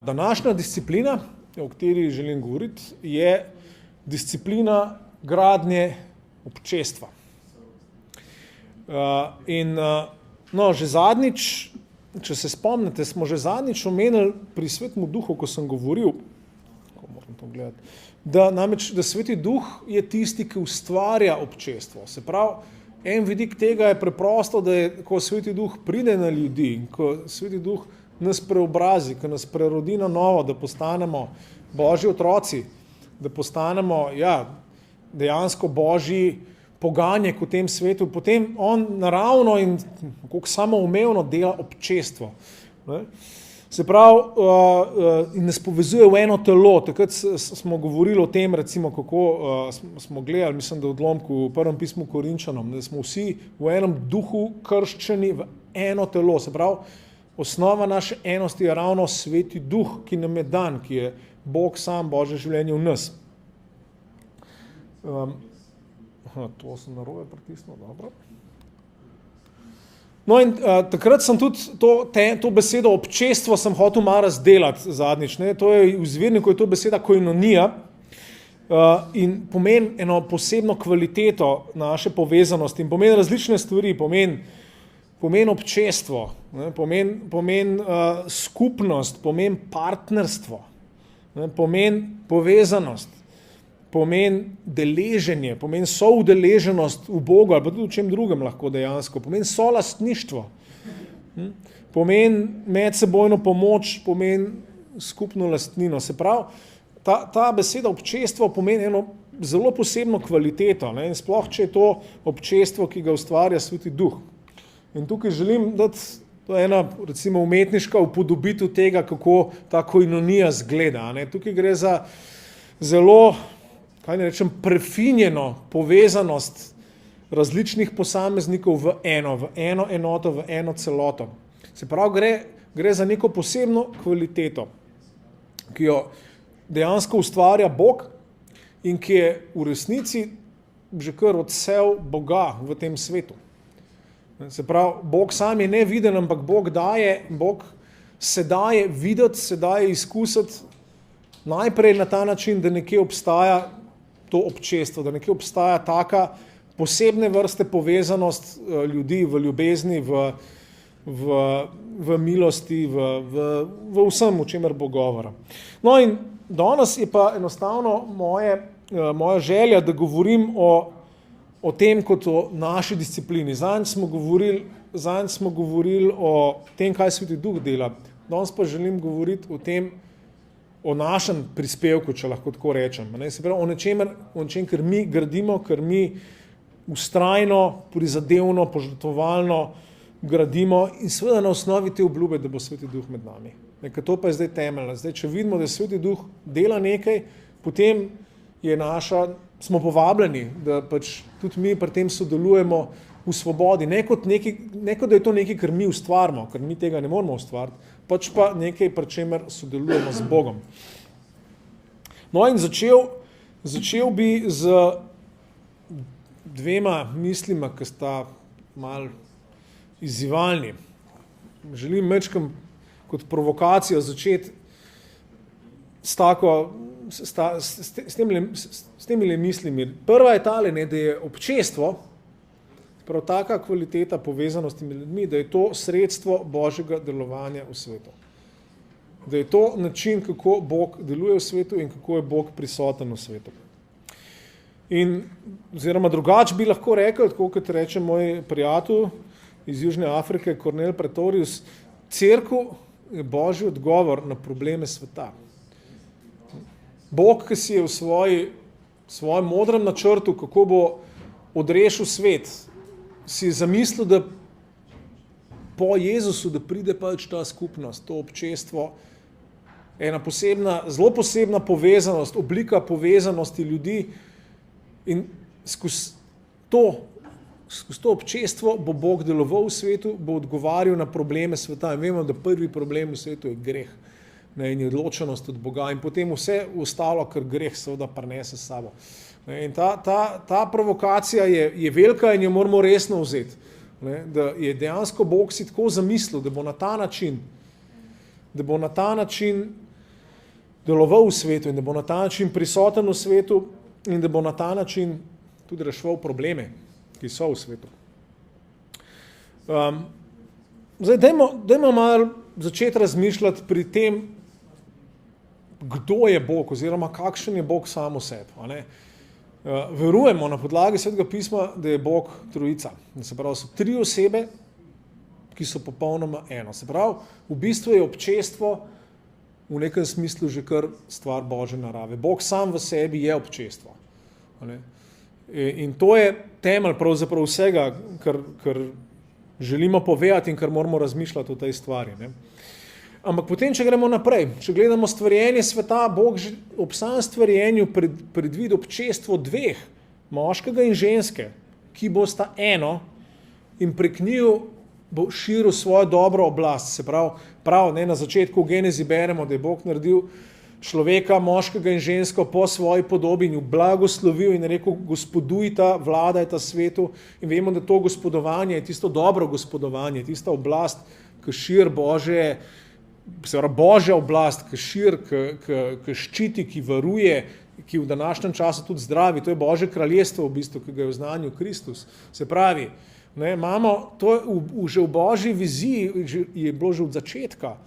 Današnja disciplina, o kateri želim govoriti, je disciplina gradnje občestva. Že zadnjič, če se spomnite, smo že zadnjič omenili pri Svetem Duhu, ko sem govoril, da Sveti Duh je tisti, ki ustvarja občestvo. Se pravi, en vidik tega je preprosto, da je, ko Sveti Duh pride na ljudi, ko Sveti Duh nas preobrazi, ko nas prerodi na novo, da postanemo Božji otroci, da postanemo dejansko Božji poganjek v tem svetu, potem on naravno in kako samoumevno dela občestvo. Se pravi, in nas povezuje v eno telo. Takrat smo govorili o tem, recimo, kako smo gledali, mislim, da v odlomku v prvem pismu Korinčanom, da smo vsi v enem duhu krščeni v eno telo. Se pravi, osnova naše enosti je ravno Sveti Duh, ki nam je dan, ki je Bog sam, Božje življenje v nas. To sem narobe pritisnil, dobro. No in takrat sem tudi to besedo občestvo sem hotel malo razdelati zadnjič. To je v izvirniku je to beseda koinonija in pomeni eno posebno kvaliteto naše povezanosti in pomeni različne stvari, pomeni občestvo, pomeni skupnost, pomeni partnerstvo, pomeni povezanost, pomeni deleženje, pomeni soudeleženost v Bogu ali pa tudi v čem drugem lahko dejansko, pomeni solastništvo, pomeni medsebojno pomoč, pomeni skupno lastnino. Se pravi, ta beseda občestvo pomeni eno zelo posebno kvaliteto, in sploh, če je to občestvo, ki ga ustvarja Sveti Duh. In tukaj želim dati, to je ena recimo umetniška upodobitev tega, kako ta koinonija zgleda. Tukaj gre za zelo, prefinjeno povezanost različnih posameznikov v eno enoto, v eno celoto. Se pravi, gre za neko posebno kvaliteto, ki jo dejansko ustvarja Bog in ki je v resnici že kar odsev Boga v tem svetu. Se pravi, Bog sam je neviden, ampak Bog se daje videti, se daje izkusiti najprej na ta način, da nekje obstaja to občestvo, da nekje obstaja taka posebne vrste povezanost ljudi v ljubezni, v milosti, v vsem, o čemer bo govora. No in danes je pa enostavno moja želja, da govorim o tem kot o naši disciplini. Zadnjič smo govorili o tem, kaj Sveti Duh dela. Danes pa želim govoriti o našem prispevku, če lahko tako rečem. Se pravi, o nečem, kar mi gradimo, kar mi vztrajno, prizadevno, požrtvovalno gradimo in seveda na osnovi te obljube, da bo Sveti Duh med nami. To pa je zdaj temeljno. Zdaj, če vidimo, da Sveti Duh dela nekaj, potem smo povabljeni, da pač tudi mi pri tem sodelujemo v svobodi. Ne kot da je to nekaj, kar mi ustvarimo, ker mi tega ne moramo ustvariti, pač pa nekaj, pri čemer sodelujemo z Bogom. No in začel bi z dvema mislima, ki sta malo izzivalni. Želim mečkam kot provokacijo začeti s temi mislimi. Prva je tale, da je občestvo, prav taka kvaliteta povezanosti med ljudmi, da je to sredstvo Božjega delovanja v svetu. Da je to način, kako Bog deluje v svetu in kako je Bog prisoten v svetu. Oziroma drugače bi lahko rekel, tako kot reče moj prijatelj iz Južne Afrike, Kornel Pretorius, cerkev je Božji odgovor na probleme sveta. Bog, ki si je v svojem modrem načrtu, kako bo odrešil svet, si je zamislil, da po Jezusu, da pride pač ta skupnost, to občestvo, ena zelo posebna povezanost, oblika povezanosti ljudi in skozi to občestvo bo Bog deloval v svetu, bo odgovarjal na probleme sveta. In vemo, da prvi problem v svetu je greh in je odločenost od Boga in potem vse ostalo, kar greh seveda prinese s sabo. In ta provokacija je velika in jo moramo resno vzeti. Da je dejansko Bog si tako zamislil, da bo na ta način deloval v svetu in da bo na ta način prisoten v svetu in da bo na ta način tudi reševal probleme, ki so v svetu. Zdaj, dajmo malo začeti razmišljati pri tem, kdo je Bog oziroma kakšen je Bog sam v sebi. Verujemo na podlagi Svetega pisma, da je Bog trojica. Se pravi, so tri osebe, ki so popolnoma eno. Se pravi, v bistvu je občestvo v nekem smislu že kar stvar Božje narave. Bog sam v sebi je občestvo. In to je temelj pravzaprav vsega, kar želimo povedati in kar moramo razmišljati o tej stvari. Ampak potem, če gremo naprej, če gledamo stvarjenje sveta, Bog ob samem stvarjenju predvidi občestvo dveh, moškega in ženske, ki bosta eno in prek njiju bo širil svojo dobro oblast. Se pravi, na začetku v Genezi beremo, da je Bog naredil človeka, moškega in žensko po svoji podobi in ju blagoslovil in rekel, gospodujta, vladajta svetu. In vemo, da to gospodovanje je tisto dobro gospodovanje, tista oblast, ki širi Božja oblast, ki širi, ki ščiti, ki varuje, ki v današnjem času tudi zdravi. To je Božje kraljestvo v bistvu, ki ga je oznanil Kristus. Se pravi, imamo to že v Božji viziji, je bilo že od začetka,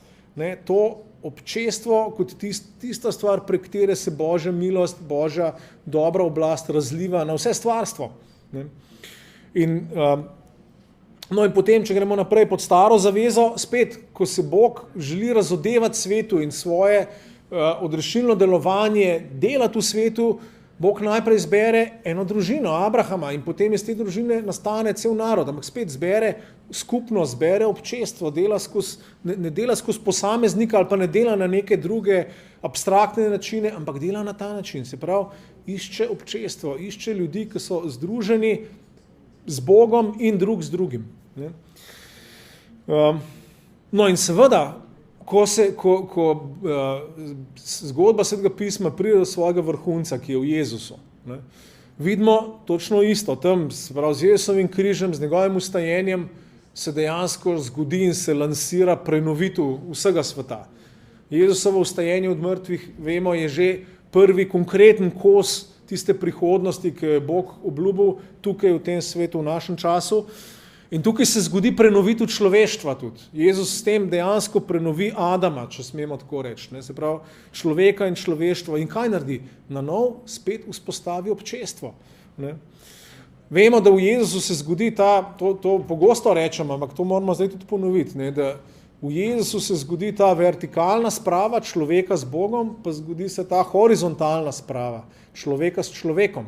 to občestvo kot tista stvar, prek katere se Božja milost, Božja dobra oblast razliva na vse stvarstvo. In potem, če gremo naprej pod staro zavezo, spet, ko se Bog želi razodevati svetu in svoje odrešilno delovanje delati v svetu, Bog najprej zbere eno družino, Abrahama, in potem iz te družine nastane cel narod, ampak spet zbere skupnost, zbere občestvo, ne dela skozi posameznika ali pa ne dela na neke druge abstraktne načine, ampak dela na ta način. Se pravi, išče občestvo, išče ljudi, ki so združeni z Bogom in drug z drugim. In seveda, ko zgodba Svetega pisma pride do svojega vrhunca, ki je v Jezusu, vidimo točno isto. Tam, se pravi, z Jezusovim križem, z njegovim ustajenjem se dejansko zgodi in se lansira prenovitev vsega sveta. Jezusovo ustajenje od mrtvih, vemo, je že prvi konkreten kos tiste prihodnosti, ki je Bog obljubil tukaj v tem svetu, v našem času. In tukaj se zgodi prenovitev človeštva tudi. Jezus s tem dejansko prenovi Adama, če smemo tako reči. Se pravi, človeka in človeštvo. In kaj naredi? Na nov spet vzpostavi občestvo. Vemo, da v Jezusu se zgodi to pogosto rečemo, ampak to moramo zdaj tudi ponoviti, da v Jezusu se zgodi ta vertikalna sprava človeka z Bogom, pa zgodi se ta horizontalna sprava človeka s človekom.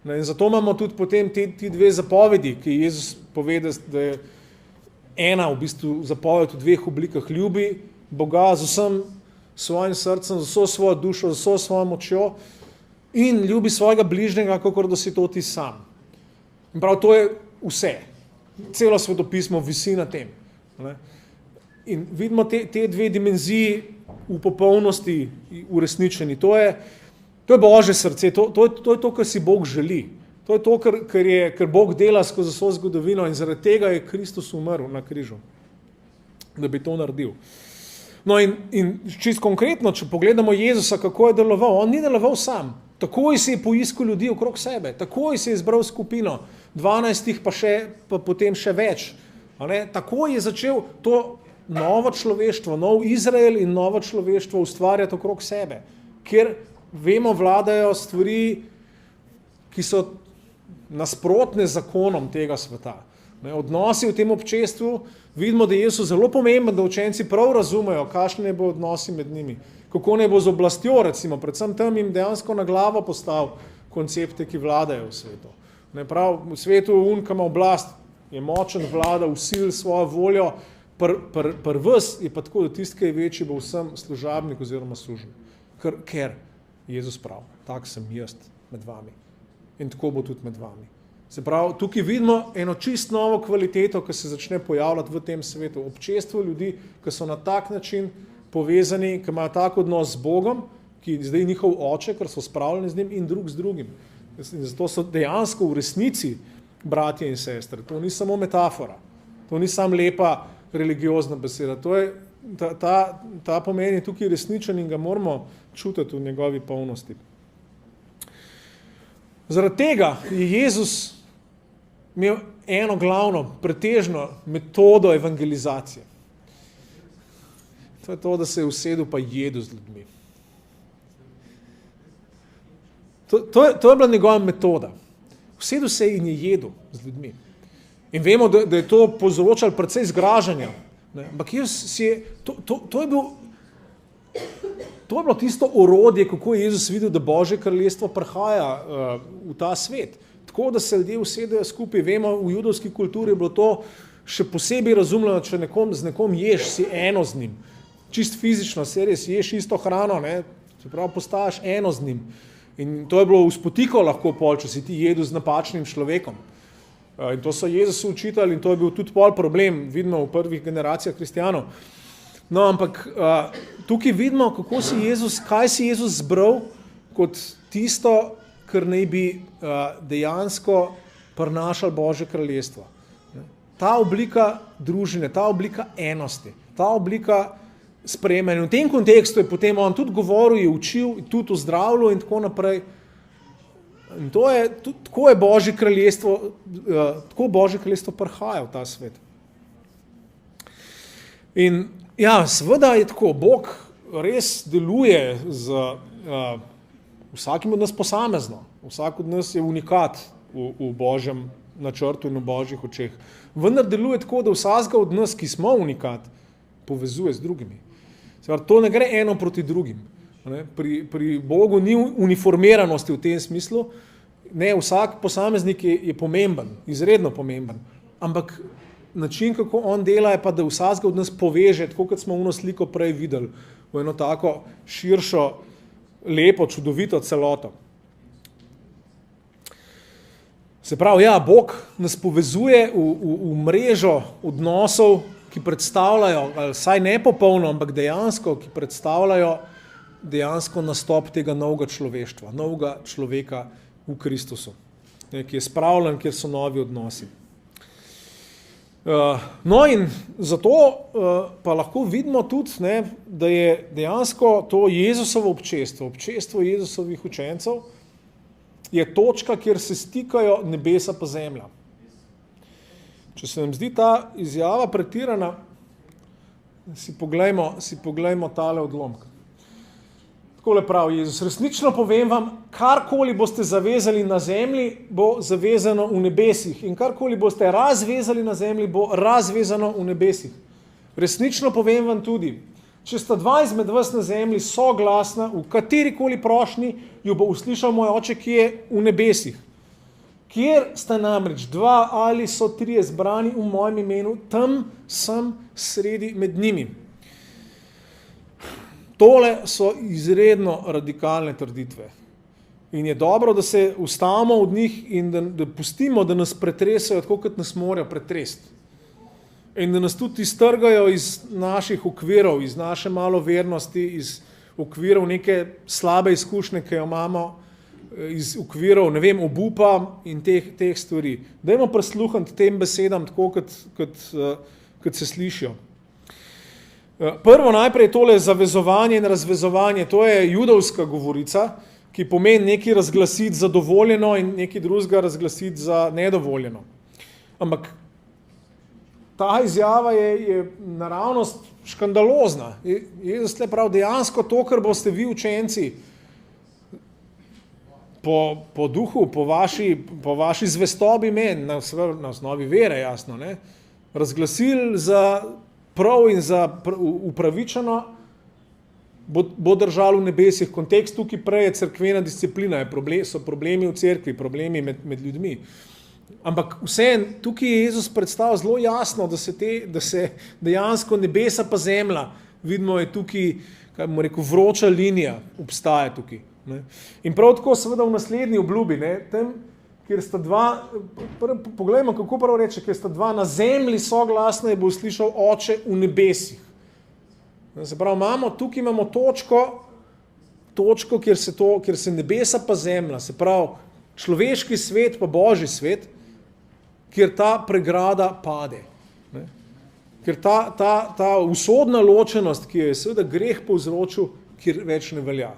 In zato imamo tudi potem ti dve zapovedi, ki Jezus pove, da je ena v bistvu zapoved v dveh oblikah. Ljubi Boga z vsem svojim srcem, z vso svojo dušo, z vso svojo močjo in ljubi svojega bližnjega, kakor da si to ti sam. In prav to je vse. Celo svetopismo visi na tem. In vidimo te dve dimenziji v popolnosti uresničeni. To je Božje srce, to je to, kar si Bog želi. To je to, kar Bog dela skozi vso zgodovino in zaradi tega je Kristus umrl na križu, da bi to naredil. In čisto konkretno, če pogledamo Jezusa, kako je deloval, on ni deloval sam. Takoj si je poiskal ljudi okrog sebe, takoj si je izbral skupino, 12 pa potem še več. Takoj je začel to novo človeštvo, nov Izrael in novo človeštvo ustvarjati okrog sebe, kjer vemo, vladajo stvari, ki so nasprotne zakonom tega sveta. Odnosi v tem občestvu, vidimo, da je Jezus zelo pomemben, da učenci prav razumejo, kakšne bo odnosi med njimi, kako ne bo z oblastjo, recimo, predvsem tam jim dejansko na glavo postavil koncepte, ki vladajo v svetu. V svetu unkama oblast je močen, vlada, vsil svojo voljo, pri vas je pa tako, da tisti, ki je večji, bo vsem služabnik oziroma služen. Ker Jezus prav, tak sem jaz med vami. In tako bo tudi med vami. Se pravi, tukaj vidimo eno čist novo kvaliteto, ki se začne pojavljati v tem svetu. Občestvo ljudi, ki so na tak način povezani, ki imajo tak odnos z Bogom, ki je zdaj njihov oče, ker so spravljeni z njim in drug z drugim. Zato so dejansko v resnici bratje in sestre. To ni samo metafora. To ni samo lepa religiozna beseda. To je ta pomen je tukaj resničen in ga moramo čutiti v njegovi polnosti. Zaradi tega je Jezus imel eno glavno, pretežno metodo evangelizacije. To je to, da se je usedel pa jedel z ljudmi. To je bila njegova metoda. Usedel se in je jedel z ljudmi. In vemo, da je to povzročalo precej zgražanja. Ampak to je bilo tisto orodje, kako je Jezus videl, da Božje kraljestvo prihaja v ta svet. Tako, da se ljudje usedejo skupaj. Vemo, v judovski kulturi je bilo to še posebej razumljeno, če z nekom ješ, si eno z njim. Čist fizično, se res ješ isto hrano, se pravi, postaješ eno z njim. In to je bilo uspotiko lahko pol, če si ti jedel z napačnim človekom. In to so Jezusu učitali in to je bil tudi pol problem, vidimo v prvih generacijah kristijanov. No, ampak tukaj vidimo, kaj si Jezus zbral kot tisto, kar naj bi dejansko prinašal Božje kraljestvo. Ta oblika družine, ta oblika enosti, ta oblika sprejemanja. V tem kontekstu je potem on tudi govoril, je učil, tudi ozdravljal in tako naprej. In tako je Božje kraljestvo, tako Božje kraljestvo prihaja v ta svet. In ja, seveda je tako, Bog res deluje z vsakim od nas posamezno. Vsak od nas je unikat v Božjem načrtu in v Božjih očeh. Vendar deluje tako, da vsakega od nas, ki smo unikat, povezuje z drugimi. To ne gre eno proti drugim. Pri Bogu ni uniformiranosti v tem smislu. Ne, vsak posameznik je pomemben, izredno pomemben. Ampak način, kako on dela, je pa, da vsakega od nas poveže, tako kot smo sliko prej videli, v eno tako širšo, lepo, čudovito celoto. Se pravi, ja, Bog nas povezuje v mrežo odnosov, ki predstavljajo, ali saj ne popolno, ampak dejansko, ki predstavljajo dejansko nastop tega novega človeštva, novega človeka v Kristusu, ki je spravljen, kjer so novi odnosi. No in zato pa lahko vidimo tudi, da je dejansko to Jezusovo občestvo Jezusovih učencev, je točka, kjer se stikajo nebesa pa zemlja. Če se nam zdi ta izjava pretirana, si poglejmo tale odlomek. Takole pravi Jezus, resnično povem vam, karkoli boste zavezali na zemlji, bo zavezano v nebesih. In karkoli boste razvezali na zemlji, bo razvezano v nebesih. Resnično povem vam tudi, če sta dva izmed vas na zemlji soglasna, v katerikoli prošnji, jo bo uslišal moj oče, ki je v nebesih. Kjer sta namreč dva ali so trije zbrani v mojem imenu, tam sem sredi med njimi. Tole so izredno radikalne trditve. In je dobro, da se ustavimo od njih in da pustimo, da nas pretresajo, tako kot nas morajo pretresti. In da nas tudi iztrgajo iz naših okvirov, iz naše malovernosti, iz okvirov neke slabe izkušnje, ki jo imamo, iz okvirov, obupa in teh stvari. Dajmo prisluhniti tem besedam, tako kot se slišijo. Prvo najprej tole zavezovanje in razvezovanje, to je judovska govorica, ki pomeni nekaj razglasiti za dovoljeno in nekaj drugega razglasiti za nedovoljeno. Ampak ta izjava je naravnost škandalozna. Jezus le pravi, dejansko to, kar boste vi učenci po duhu, po vaši zvestobi meni, na osnovi vere, jasno, razglasili za prav in za upravičeno, bo držalo v nebesih. Kontekst tukaj prej je cerkvena disciplina, so problemi v cerkvi, problemi med ljudmi. Ampak vseeno, tukaj je Jezus predstavil zelo jasno, da se dejansko nebesa pa zemlja, vidimo je tukaj, kaj bomo rekel, vroča linija obstaja tukaj. In prav tako seveda v naslednji obljubi, tam, kjer sta dva, poglejmo, kako prav reče, kjer sta dva na zemlji soglasna, je bo slišal oče v nebesih. Se pravi, tukaj imamo točko, kjer se nebesa pa zemlja, se pravi, človeški svet pa Božji svet, kjer ta pregrada pade. Ker ta usodna ločenost, ki je seveda greh povzročil, kjer več ne velja.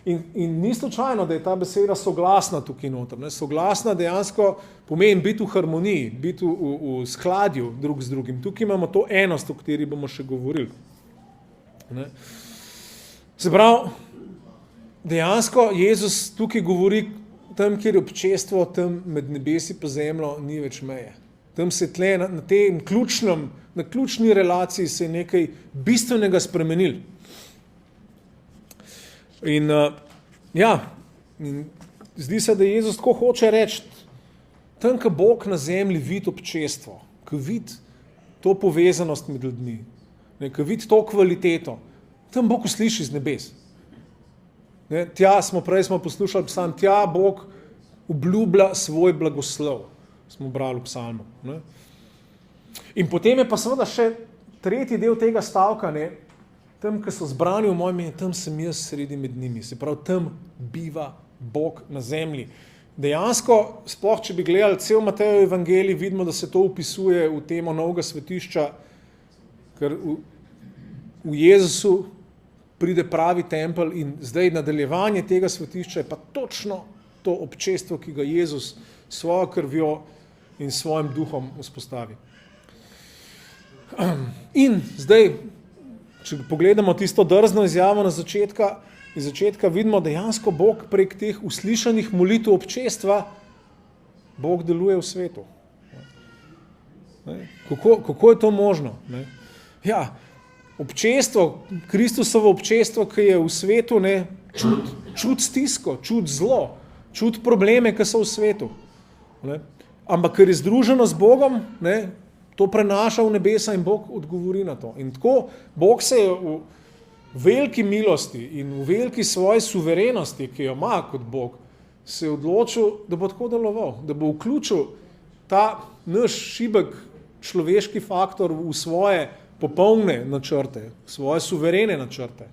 In ni slučajno, da je ta beseda soglasna tukaj noter. Soglasna dejansko pomeni biti v harmoniji, biti v skladju drug z drugim. Tukaj imamo to enost, o kateri bomo še govorili. Se pravi, dejansko Jezus tukaj govori, tam, kjer je občestvo, tam med nebesi pa zemljo ni več meje. Tam se tle na tem ključni relaciji se je nekaj bistvenega spremenil. In zdi se, da Jezus tako hoče reči, tam, ko Bog na zemlji vidi občestvo, ko vidi to povezanost med ljudmi, ko vidi to kvaliteto, tam Bog usliši z nebes. Tja prej smo poslušali psalm, tja Bog obljublja svoj blagoslov, smo brali v psalmu. In potem je pa seveda še tretji del tega stavka, tam, ko so zbrani v mojem imenu, tam sem jaz sredi med njimi. Se pravi, tam biva Bog na zemlji. Dejansko, sploh če bi gledali cel Matejev evangelij, vidimo, da se to opisuje v temo novega svetišča, ker v Jezusu pride pravi tempelj in zdaj nadaljevanje tega svetišča je pa točno to občestvo, ki ga Jezus s svojo krvjo in svojim duhom vzpostavi. In zdaj, če pogledamo tisto drzno izjavo iz začetka vidimo, da dejansko Bog prek teh uslišanih molitev občestva, Bog deluje v svetu. Kako je to možno? Ja, občestvo, Kristusovo občestvo, ki je v svetu, čut stisko, čut zlo, čut probleme, ki so v svetu. Ampak ker je združeno z Bogom, to prenaša v nebesa in Bog odgovori na to. In tako Bog se je v veliki milosti in v veliki svoji suverenosti, ki jo ima kot Bog, se je odločil, da bo tako deloval, da bo vključil ta naš šibek človeški faktor v svoje popolne načrte, v svoje suverene načrte.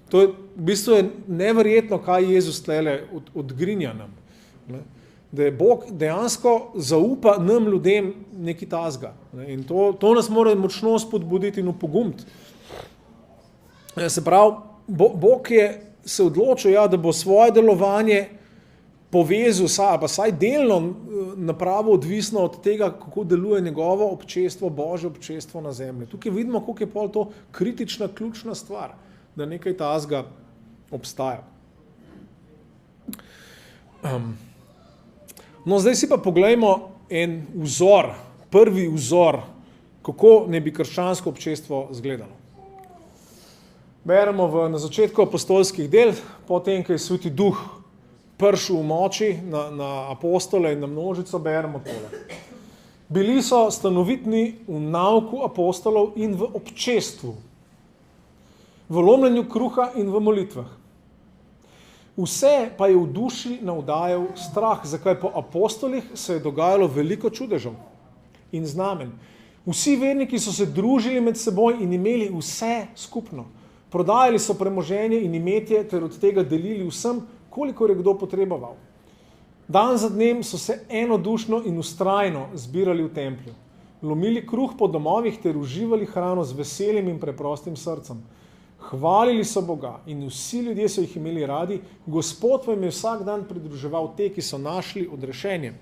To je v bistvu neverjetno, kaj Jezus tlele odgrinja nam. Da je Bog dejansko zaupa nam ljudem nekaj tazga. In to nas mora močno spodbuditi in upogumiti. Se pravi, Bog je se odločil, da bo svoje delovanje povezal, pa saj delno napravo odvisno od tega, kako deluje njegovo občestvo, Božje občestvo na zemlji. Tukaj vidimo, koliko je pol to kritična, ključna stvar, da nekaj tazga obstaja. No, zdaj si pa poglejmo en vzor, prvi vzor, kako ne bi krščansko občestvo izgledalo. Beremo na začetku apostolskih del, potem, ko je Sveti Duh prišel v moči na apostole in na množico, beremo tole. Bili so stanovitni v nauku apostolov in v občestvu, v lomljenju kruha in v molitvah. Vse pa je v duši navdajal strah, zakaj po apostolih se je dogajalo veliko čudežev in znamen. Vsi verniki so se družili med seboj in imeli vse skupno. Prodajali so premoženje in imetje ter od tega delili vsem, kolikor je kdo potreboval. Dan za dnem so se enodušno in vztrajno zbirali v templju. Lomili kruh po domovih ter uživali hrano z veselim in preprostim srcem. Hvalili so Boga in vsi ljudje so jih imeli radi, Gospod pa jim je vsak dan pridruževal te, ki so našli odrešenje.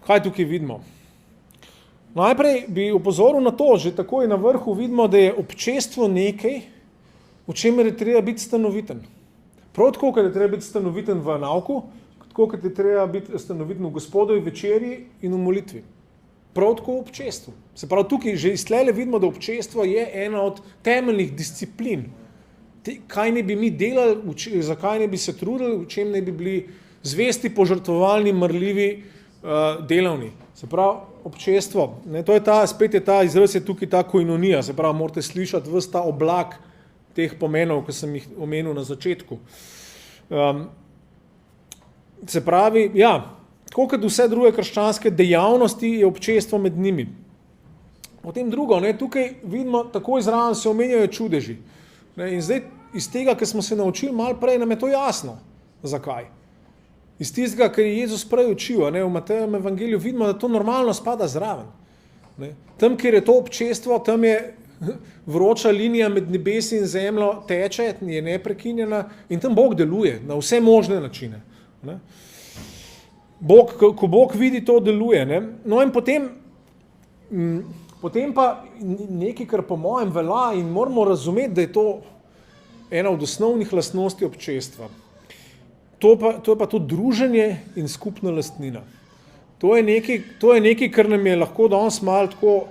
Kaj tukaj vidimo? Najprej bi opozoril na to, že takoj na vrhu vidimo, da je občestvo nekaj, v čemer je treba biti stanoviten. Prav tako, kad je treba biti stanoviten v nauku, tako, kad je treba biti stanoviten v Gospodovi večerji in v molitvi. Prav tako v občestvu. Se pravi, tukaj že iz tlele vidimo, da občestvo je ena od temeljnih disciplin. Kaj ne bi mi delali, zakaj ne bi se trudili, v čem ne bi bili zvesti, požrtvovalni, marljivi, delavni. Se pravi, občestvo. To je spet je ta izraz, je tukaj ta koinonija. Se pravi, morate slišati ves ta oblak teh pomenov, ki sem jih omenil na začetku. Se pravi, tako kot vse druge krščanske dejavnosti, je občestvo med njimi. Potem drugo, tukaj vidimo, tako izraven se omenjajo čudeži. In zdaj iz tega, ki smo se naučili malo prej, nam je to jasno. Zakaj? Iz tistega, kar je Jezus prej učil, v Matejevem evangeliju vidimo, da to normalno spada zraven. Ne. Tam, kjer je to občestvo, tam je vroča linija med nebesi in zemljo teče, je neprekinjena in tam Bog deluje na vse možne načine. Ne. Ko Bog vidi, to deluje. Ne. No in potem pa nekaj, kar po mojem velja in moramo razumeti, da je to ena od osnovnih lastnosti občestva. To je pa to druženje in skupna lastnina. To je nekaj, kar nam je lahko danes malo tako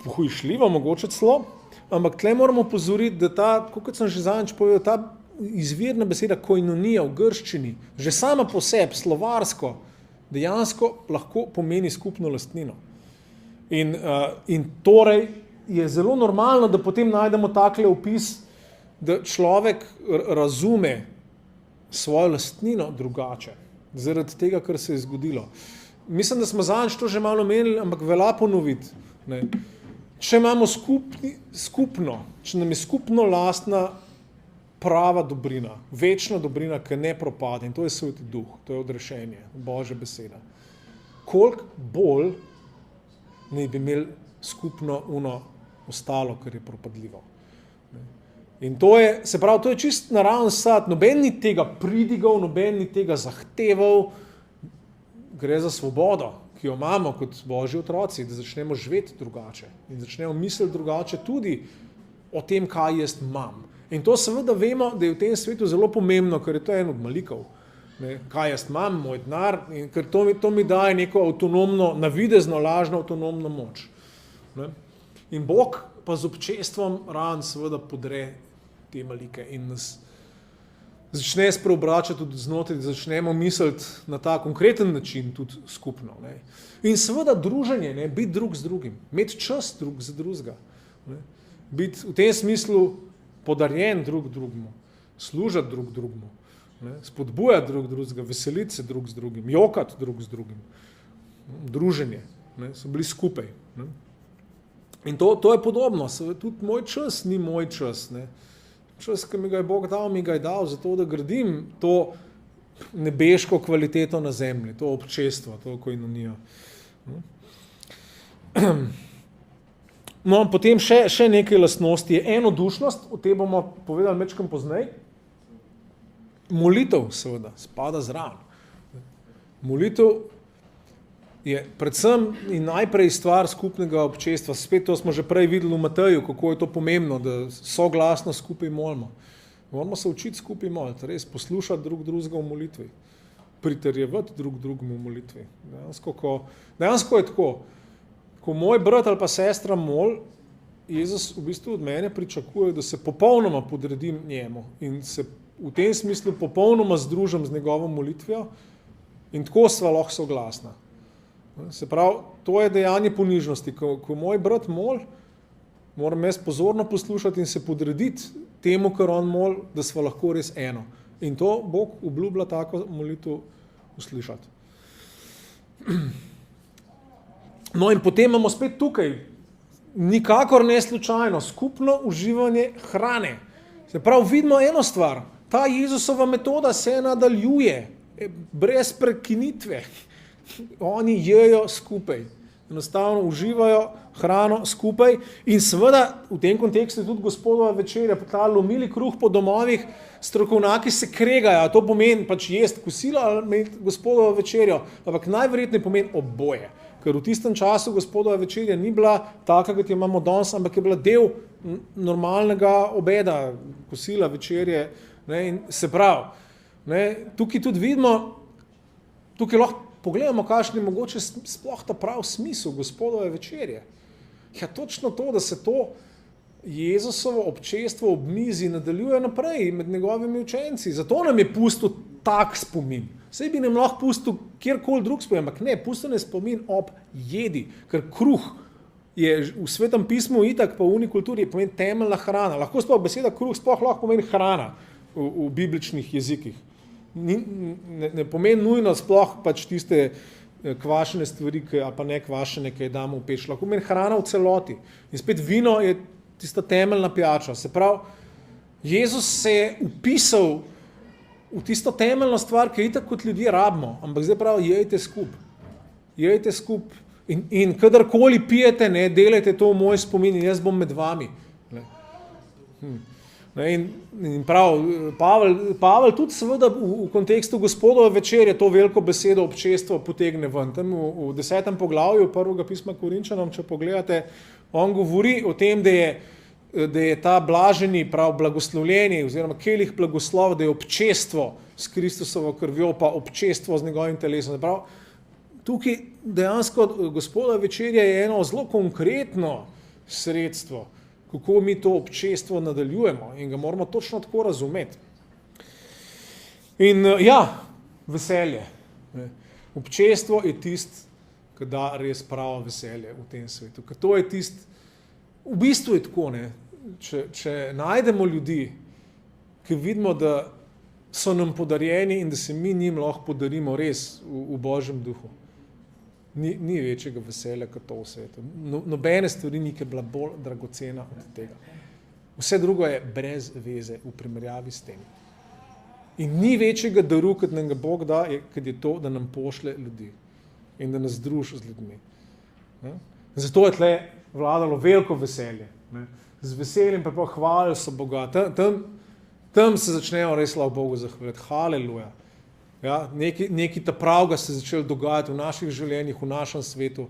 pohujšljivo, mogoče celo, ampak tle moramo pozoriti, da kot sem že zadnjič povedal, ta izvirna beseda koinonija v grščini, že sama po sebi, slovarsko, dejansko lahko pomeni skupno lastnino. In torej je zelo normalno, da potem najdemo takle opis, da človek razume svojo lastnino drugače, zaradi tega, kar se je zgodilo. Mislim, da smo zadnjič to že malo omenili, ampak velja ponoviti. Ne. Če imamo skupno, če nam je skupno lastna prava dobrina, večna dobrina, ki ne propade, in to je Sveti Duh, to je odrešenje, Božja beseda. Koliko bolj naj bi imeli skupno ostalo, kar je propadljivo. In to je čist naraven sad, noben ni tega pridigal, noben ni tega zahteval, gre za svobodo, ki jo imamo kot Božji otroci, da začnemo živeti drugače in začnemo misliti drugače tudi o tem, kaj jaz imam. In to seveda vemo, da je v tem svetu zelo pomembno, ker je to en od malikov. Ne, kaj jaz imam, moj denar, in ker to mi daje neko avtonomno, navidezno, lažno avtonomno moč. Ne. In Bog pa z občestvom ran seveda podre te malike in nas začne spreobračati tudi znotraj, da začnemo misliti na ta konkreten način tudi skupno. Ne. In seveda druženje, ne, biti drug z drugim, imeti čas drug za drugega, ne. Biti v tem smislu podarjen drug drugemu, služati drug drugemu, ne, spodbujati drug drugega, veseliti se drug z drugim, jokati drug z drugim, druženje, ne, so bili skupaj. Ne. In to je podobno, tudi moj čas ni moj čas. Ne. Čas, ki mi ga je Bog dal, mi ga je dal zato, da gradim to nebeško kvaliteto na zemlji, to občestvo, to koinonijo. No, potem še nekaj lastnosti je enodušnost, o tem bomo povedali mečkam poznej. Molitev seveda spada zraven. Molitev je predvsem in najprej stvar skupnega občestva. Spet to smo že prej videli v Mateju, kako je to pomembno, da soglasno skupaj molimo. Moramo se učiti skupaj moliti, res poslušati drug drugega v molitvi, pritrjevati drug drugemu v molitvi. Dejansko je tako, ko moj brat ali pa sestra mol, Jezus v bistvu od mene pričakuje, da se popolnoma podredim njemu in se v tem smislu popolnoma združim z njegovo molitvijo in tako sva lahko soglasna. Se pravi, to je dejanje ponižnosti. Ko moj brat mol, moram jaz pozorno poslušati in se podrediti temu, kar on mol, da sva lahko res eno. In to Bog obljublja tako molitev uslišati. No in potem imamo spet tukaj, nikakor ne slučajno, skupno uživanje hrane. Se pravi, vidimo eno stvar, ta Jezusova metoda se nadaljuje, brez prekinitve. Oni jejo skupaj, enostavno uživajo hrano skupaj in seveda v tem kontekstu tudi Gospodova večerja, ta lomili kruh po domovih, strokovnjaki se kregajo, to pomeni pač jesti kosilo ali imeti Gospodova večerjo, ampak najverjetneje pomeni oboje, ker v tistem času Gospodova večerja ni bila taka, kot jo imamo danes, ampak je bila del normalnega obeda, kosila, večerje, ne, in se pravi, ne, tukaj tudi vidimo, tukaj lahko pogledamo, kakšen je mogoče sploh ta prav smisel Gospodove večerje. Ja, točno to, da se to Jezusovo občestvo ob mizi nadaljuje naprej med njegovimi učenci. Zato nam je pustil tak spomin. Saj bi nam lahko pustil kjerkoli drug spomin, ampak ne, pustil je spomin ob jedi, ker kruh je v Svetem pismu itak pa v unikulturi pomeni temeljna hrana. Lahko sploh beseda kruh sploh lahko pomeni hrana v bibličnih jezikih. Ne pomeni nujno sploh pač tiste kvašene stvari, ali pa ne kvašene, ki je damo v peč. Lahko pomeni hrana v celoti. In spet vino je tista temeljna pijača. Se pravi, Jezus se je upisal v tisto temeljno stvar, ki je itak kot ljudje rabimo, ampak zdaj pravi, jejte skup in kadarkoli pijete, ne, delajte to v moj spomin in jaz bom med vami. In prav, Pavel tudi seveda v kontekstu Gospodove večerje to veliko besedo občestvo potegne ven. Tam v 10. poglavju prvega pisma Korinčanom, če pogledate, on govori o tem, da je ta blaženi, prav blagoslovljeni oziroma kelih blagoslova, da je občestvo s Kristusovo krvjo, pa občestvo z njegovim telesom. Prav, tukaj dejansko Gospodova večerja je eno zelo konkretno sredstvo, kako mi to občestvo nadaljujemo in ga moramo točno tako razumeti. In veselje. Občestvo je tisto, ki da res pravo veselje v tem svetu. Ker to je tisto, v bistvu je tako, ne? Če najdemo ljudi, ki vidimo, da so nam podarjeni in da se mi njim lahko podarimo res v Božjem duhu. Ni večjega veselja kot to v svetu. Nobene stvari ni bila bolj dragocena od tega. Vse drugo je brez veze v primerjavi s tem. In ni večjega daru, kot nam ga Bog da, kot je to, da nam pošlje ljudi in da nas druži z ljudmi. Zato je tle vladalo veliko veselje. Z veseljem pa hvalili so Boga. Tam se začnejo res lahko Bogu zahvaliti. Haleluja. Ja, nekaj ta pravga se začel dogajati v naših življenjih, v našem svetu.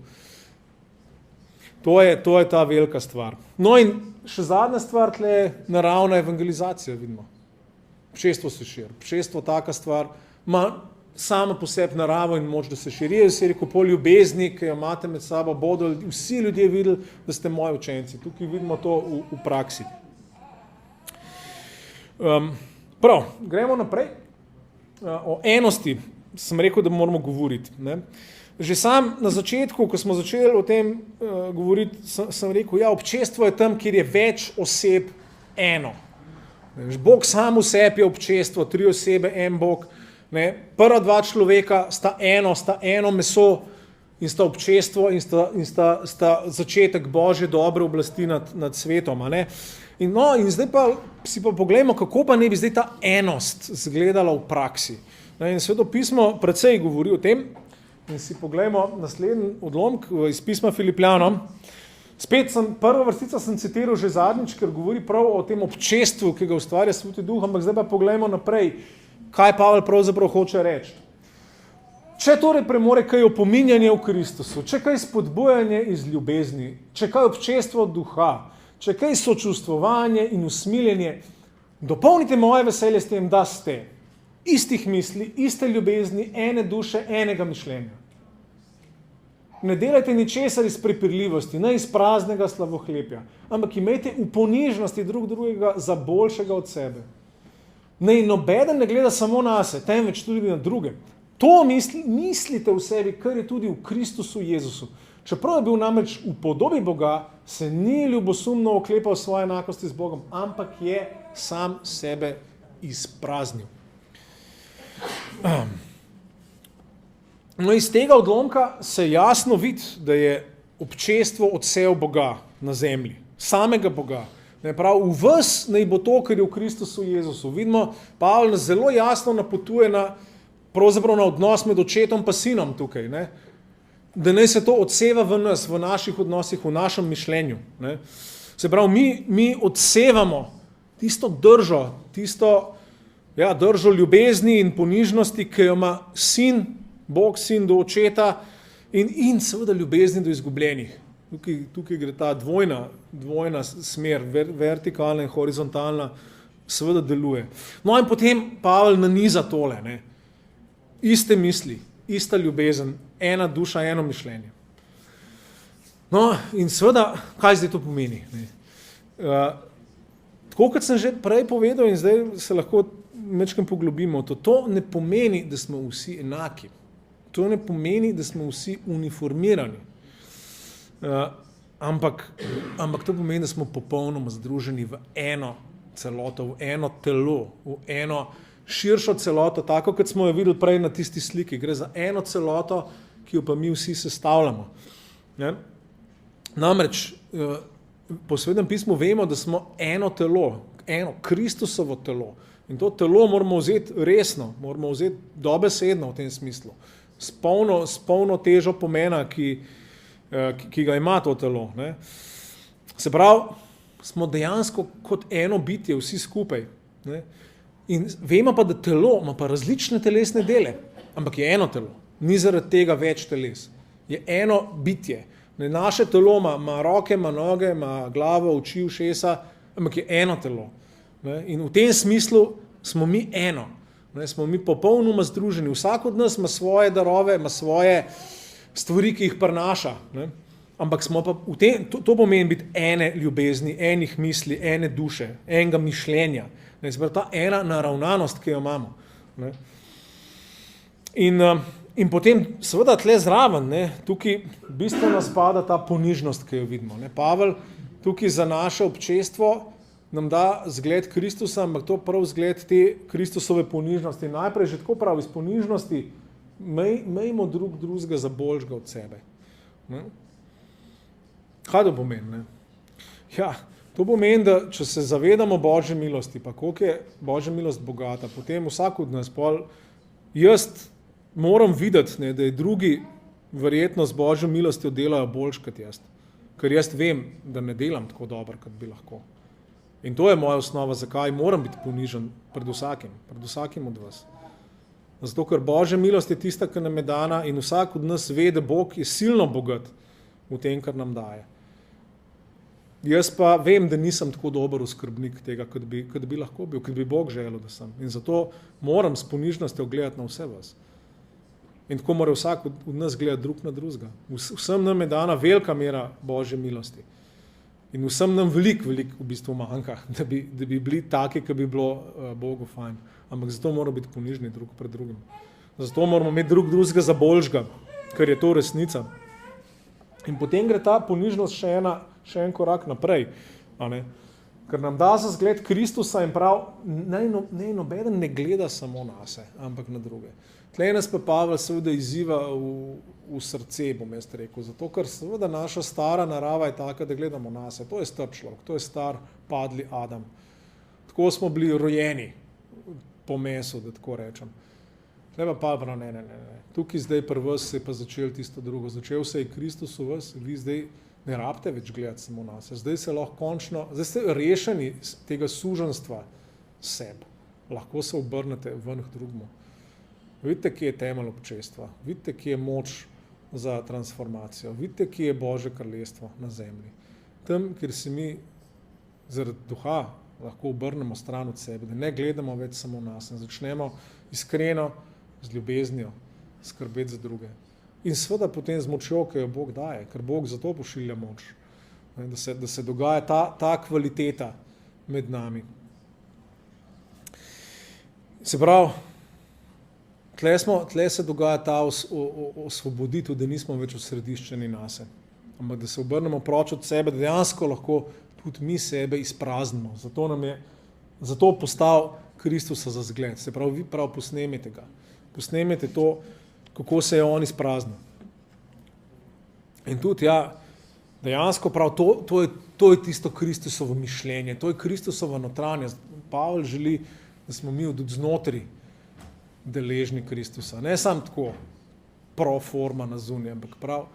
To je ta velika stvar. No in še zadnja stvar tle je naravna evangelizacija, vidimo. Občestvo se širi. Občestvo taka stvar ima sama po sebi naravo in moč, da se širi. Jaz si rekel, po ljubezni, ki jo imate med sabo, bodo vsi ljudje videli, da ste moji učenci. Tukaj vidimo to v praksi. Prav, gremo naprej. O enosti sem rekel, da moramo govoriti. Ne? Že sam na začetku, ko smo začeli o tem govoriti, sem rekel, občestvo je tam, kjer je več oseb eno. Bog sam v sebi je občestvo, 3 osebe, en Bog. Ne? Prva 2 človeka sta eno meso in sta občestvo in sta začetek Božje dobre oblasti nad svetom. A ne? In zdaj pa si poglejmo, kako pa ne bi zdaj ta enost izgledala v praksi. In Sveto pismo precej govori o tem in si poglejmo naslednji odlomek iz pisma Filipljanom. Spet prvo vrstico sem citiral že zadnjič, ker govori prav o tem občestvu, ki ga ustvarja Sveti Duh, ampak zdaj pa poglejmo naprej, kaj Pavel pravzaprav hoče reči. Če torej premore kaj opominjanje v Kristusu, če kaj spodbujanje iz ljubezni, če kaj občestvo duha, če kaj sočustvovanje in usmiljenje, dopolnite moje veselje s tem, da ste istih misli, iste ljubezni, ene duše, enega mišljenja. Ne delajte ničesar iz prepirljivosti, ne iz praznega slavohlepja, ampak imejte v ponižnosti drug drugega za boljšega od sebe. Ne nobeden ne gleda samo na se, temveč tudi na druge. To mislite v sebi, kar je tudi v Kristusu Jezusu. Čeprav je bil namreč v podobi Boga, se ni ljubosumno oklepal svoje enakosti z Bogom, ampak je sam sebe izpraznil. No, iz tega odlomka se jasno vidi, da je občestvo odsev Boga na zemlji, samega Boga. Ne, prav, v vas naj bo to, kar je v Kristusu Jezusu. Vidimo, Pavel nas zelo jasno napotuje pravzaprav na odnos med očetom pa sinom tukaj, ne? Da naj se to odseva v nas, v naših odnosih, v našem mišljenju. Ne? Se pravi, mi odsevamo tisto držo, držo ljubezni in ponižnosti, ki jo ima sin, Bog sin do očeta in seveda ljubezni do izgubljenih. Tukaj gre ta dvojna smer, vertikalna in horizontalna, seveda deluje. No in potem Pavel naniza tole, ne? Iste misli, ista ljubezen, ena duša, eno mišljenje. No, in seveda, kaj zdaj to pomeni? Tako kot sem že prej povedal in zdaj se lahko mečkam poglobimo, to ne pomeni, da smo vsi enaki. To ne pomeni, da smo vsi uniformirani. Ampak to pomeni, da smo popolnoma združeni v eno celoto, v eno telo, v eno širšo celoto, tako kot smo jo videli prej na tisti sliki. Gre za eno celoto, ki jo pa mi vsi sestavljamo. Ne? Namreč po Svetem pismu vemo, da smo eno telo, eno Kristusovo telo. In to telo moramo vzeti resno, moramo vzeti dobesedno v tem smislu. S polno težo pomena, ki ga ima to telo. Ne. Se pravi, smo dejansko kot eno bitje, vsi skupaj. Ne. In vemo pa, da telo ima pa različne telesne dele, ampak je eno telo. Ni zaradi tega več teles. Je eno bitje. Ne, naše telo ima roke, ima noge, ima glavo, oči, ušesa, ampak je eno telo. Ne. In v tem smislu smo mi eno. Ne, smo mi popolnoma združeni. Vsak od nas ima svoje darove, ima svoje stvari, ki jih prinaša. Ne. Ampak smo pa v tem, to pomeni biti ene ljubezni, enih misli, ene duše, enega mišljenja. Ne, ta ena naravnanost, ki jo imamo. Ne. In potem seveda tle zraven, ne, tukaj bistveno spada ta ponižnost, ki jo vidimo. Ne. Pavel tukaj za naše občestvo nam da zgled Kristusa, ampak to prav zgled te Kristusove ponižnosti. Najprej že tako prav iz ponižnosti mejmo drugega za boljšega od sebe. Ne. Kaj to pomeni? Ne? Ja, to pomeni, da če se zavedamo Božje milosti, pa koliko je Božja milost bogata, potem vsak od nas, jaz moram videti, ne, da je drugi verjetno z Božjo milostjo delajo boljš kot jaz. Ker jaz vem, da ne delam tako dobro, kot bi lahko. In to je moja osnova, zakaj moram biti ponižen pred vsakim od vas. Zato, ker Božja milost je tista, ki nam je dana in vsak od nas ve, da Bog je silno bogat v tem, kar nam daje. Jaz pa vem, da nisem tako dober oskrbnik tega, kot bi lahko bil, kot bi Bog želel, da sem. In zato moram s ponižnostjo gledati na vse vas. In tako mora vsak od nas gledati drug na drugega. Vsem nam je dana velika mera Božje milosti. In vsem nam veliko v bistvu manjka, da bi bili taki, ki bi bilo Bogu fajn. Ampak zato moramo biti ponižni drug pred drugim. Zato moramo imeti drugega za boljšega, ker je to resnica. In potem gre ta ponižnost še en korak naprej. Ker nam da za zgled Kristusa in prav, naj nobeden ne gleda samo nase, ampak na druge. Tlej nas pa Pavel seveda izziva v srce, bom jaz rekel, zato ker seveda naša stara narava je taka, da gledamo nase. To je star človek, to je star padli Adam. Tako smo bili rojeni po mesu, da tako rečem. Tlej pa Pavel, ne. Tukaj zdaj pri vas se je pa začel tisto drugo. Začel se je Kristus v vas, vi zdaj ne rabite več gledati samo nase. Zdaj ste rešeni tega suženstva sebe. Lahko se obrnete ven k drugemu. Vidite, kje je temelj občestva. Vidite, kje je moč za transformacijo. Vidite, kje je Božje kraljestvo na zemlji. Tam, kjer se mi zaradi duha lahko obrnemo stran od sebe, da ne gledamo več samo nas, ne začnemo iskreno z ljubeznijo skrbeti za druge. In seveda potem z močjo, ki jo Bog daje, ker Bog zato pošilja moč, da se dogaja ta kvaliteta med nami. Se pravi, tle se dogaja ta osvoboditev, da nismo več osrediščeni nase, ampak da se obrnemo proč od sebe, da dejansko lahko tudi mi sebe izpraznimo. Zato postal Kristusa za zgled. Se pravi, vi prav posnemite ga. Posnemite to, kako se je on izpraznil. In tudi, dejansko prav, to je tisto Kristusovo mišljenje, to je Kristusova notranjost. Pavel želi, da smo mi od znotri deležni Kristusa. Ne samo tako pro forma na zunaj, ampak prav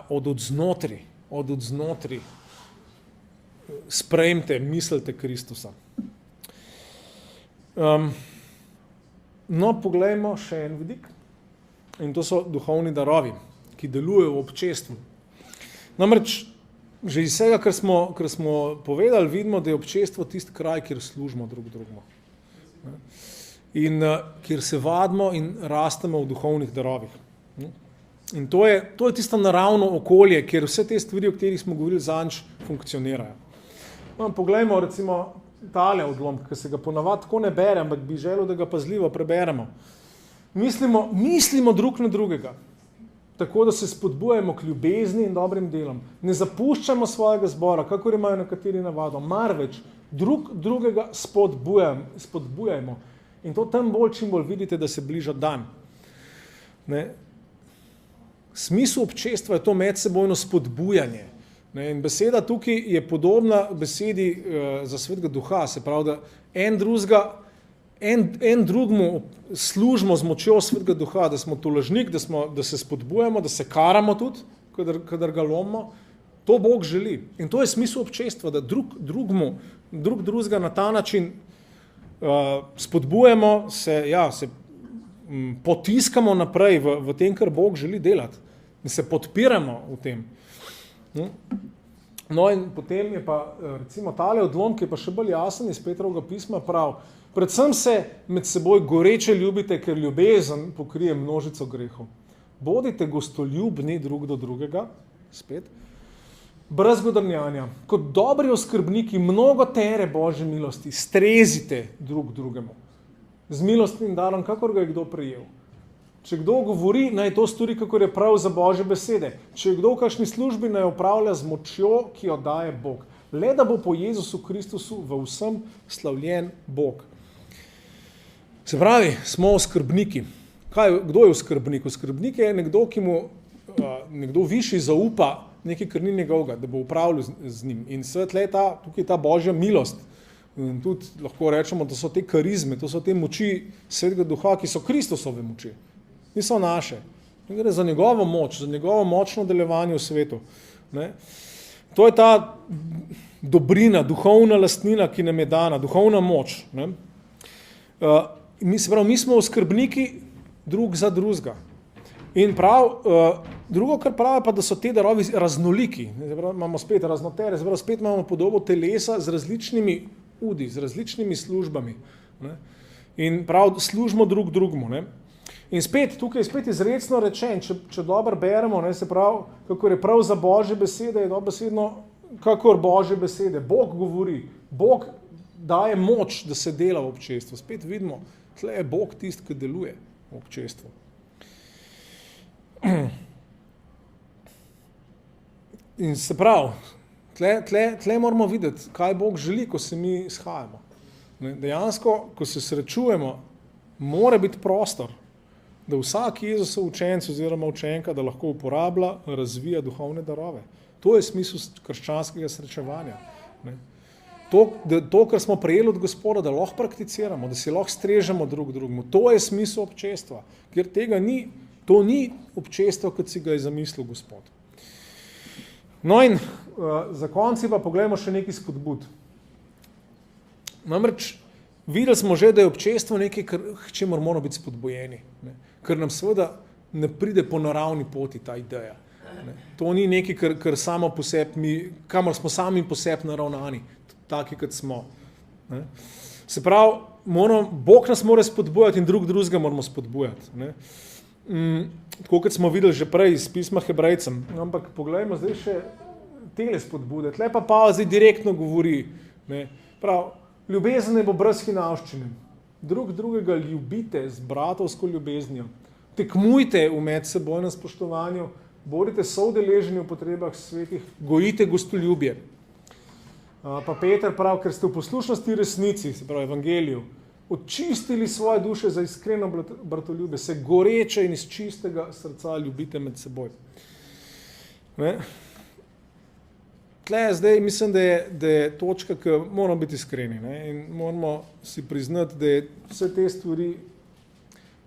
od znotri sprejmite, mislite Kristusa. No, poglejmo še en vidik. In to so duhovni darovi, ki delujejo v občestvu. Namreč, že iz vsega, kar smo povedali, vidimo, da je občestvo tisti kraj, kjer služimo drugemu. In kjer se vadimo in rastemo v duhovnih darovih. In to je tisto naravno okolje, kjer vse te stvari, o katerih smo govorili zadnjič, funkcionirajo. Poglejmo recimo tale odlomek, ki se ga ponavadi tako ne bere, ampak bi želel, da ga pazljivo preberemo. Mislimo drug na drugega, tako da se spodbujamo k ljubezni in dobrim delom. Ne zapuščamo svojega zbora, kakor imajo nekateri navado, marveč drugega spodbujajmo. In to tam čim bolj vidite, da se bliža dan. Ne? Smisel občestva je to medsebojno spodbujanje. Ne? In beseda tukaj je podobna besedi za Svetega Duha, se pravi, da en drugega en drugmu služimo z močjo Svetega Duha, da smo tolažnik, da se spodbujamo, da se karamo tudi, kadar ga lomimo. To Bog želi. In to je smisel občestva, da drugega na ta način spodbujamo, se potiskamo naprej v tem, kar Bog želi delati. In se podpiramo v tem. No in potem je pa recimo tale odlom, ki je pa še bolj jasen iz Petrovega pisma, prav. Predvsem se med seboj goreče ljubite, ker ljubezen pokrije množico grehov. Bodite gostoljubni drug do drugega, spet, brez godrnjanja. Kot dobri oskrbniki mnogo tere Božje milosti, strezite drug drugemu. Z milostnim darom, kakor ga je kdo prejel. Če kdo govori, naj to stori, kakor je prav za Božje besede. Če je kdo v kakšni službi, naj opravlja z močjo, ki jo daje Bog. Le da bo po Jezusu Kristusu v vsem slavljen Bog. Se pravi, smo oskrbniki. Kdo je oskrbnik? Oskrbnik je nekdo, ki mu nekdo višji zaupa nekaj, kar ni njegovega, da bo upravljal z njim. In tukaj je ta Božja milost. In tudi lahko rečemo, da so te karizme, to so te moči Svetega Duha, ki so Kristusove moči. Niso naše. Gre za njegovo moč, za njegovo močno delovanje v svetu. Ne? To je ta dobrina, duhovna lastnina, ki nam je dana, duhovna moč. Ne? Mi smo oskrbniki drug za drugega. In drugo, kar pravi, pa, da so te darovi raznoliki. Imamo spet raznotere, spet imamo podobo telesa z različnimi udi, z različnimi službami. Ne? In služimo drug drugemu. Ne? In tukaj je spet izrecno rečen, če dobro beremo, ne, se pravi, kakor je prav za Božje besede, je dobesedno, kakor Božje besede. Bog govori, Bog daje moč, da se dela v občestvu. Spet vidimo, tle je Bog tisti, ki deluje v občestvu. In se pravi, tle moramo videti, kaj Bog želi, ko se mi shajamo. Dejansko, ko se srečujemo, mora biti prostor, da vsak Jezusov učenec oziroma učenka, da lahko uporablja, razvija duhovne darove. To je smisel krščanskega srečevanja. To, kar smo prejeli od Gospoda, da lahko prakticiramo, da si lahko strežemo drug drugemu. To je smisel občestva, ker to ni občestvo, kot si ga je zamislil Gospod. No in za konci pa pogledamo še nekaj spodbud. Namreč videli smo že, da je občestvo nekaj, k čemur moramo biti spodbojeni. Ne? Ker nam seveda ne pride po naravni poti ta ideja. Ne? To ni nekaj, kar samo po sebi, kamor smo sami po sebi naravnani, taki, kot smo. Ne? Se pravi, Bog nas mora spodbujati in drugega moramo spodbujati. Ne? Tako kot smo videli že prej iz pisma Hebrejcem. Ampak poglejmo zdaj še tele spodbude. Tle pa Pavel zdaj direktno govori. Ne? Prav, ljubezen ne bo brez hinavščine. Drugega ljubite z bratovsko ljubeznijo. Tekmujte v medsebojnem spoštovanju, bodite soudeleženi v potrebah svetih, gojite gostoljubje. Pa Peter pravi, ker ste v poslušnosti resnici, se pravi evangeliju, očistili svoje duše za iskreno bratoljublje, se goreče in iz čistega srca ljubite med seboj. Ne? Tle zdaj mislim, da je točka, ki moramo biti iskreni, ne? In moramo si priznati, da je vse te stvari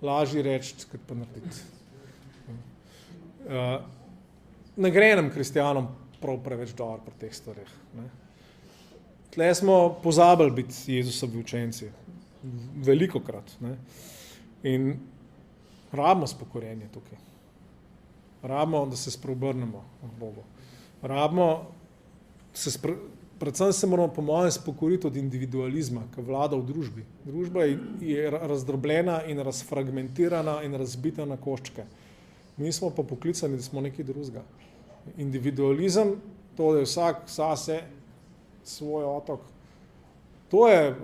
lažje reči, kot pa narediti. Ne gre nam kristjanom prav preveč dobro pri teh stvareh. Ne? Tle smo pozabili biti Jezusovi učenci. Velikokrat. Ne? In rabimo spokorjenje tukaj. Rabimo, da se spreobrnemo v Bogu. Rabimo, predvsem se moramo po mojem spokoriti od individualizma, ki vlada v družbi. Družba je razdrobljena in razfragmentirana in razbita na koščke. Mi smo pa poklicani, da smo nekaj drugega. Individualizem, to, da je vsak zase svoj otok, to je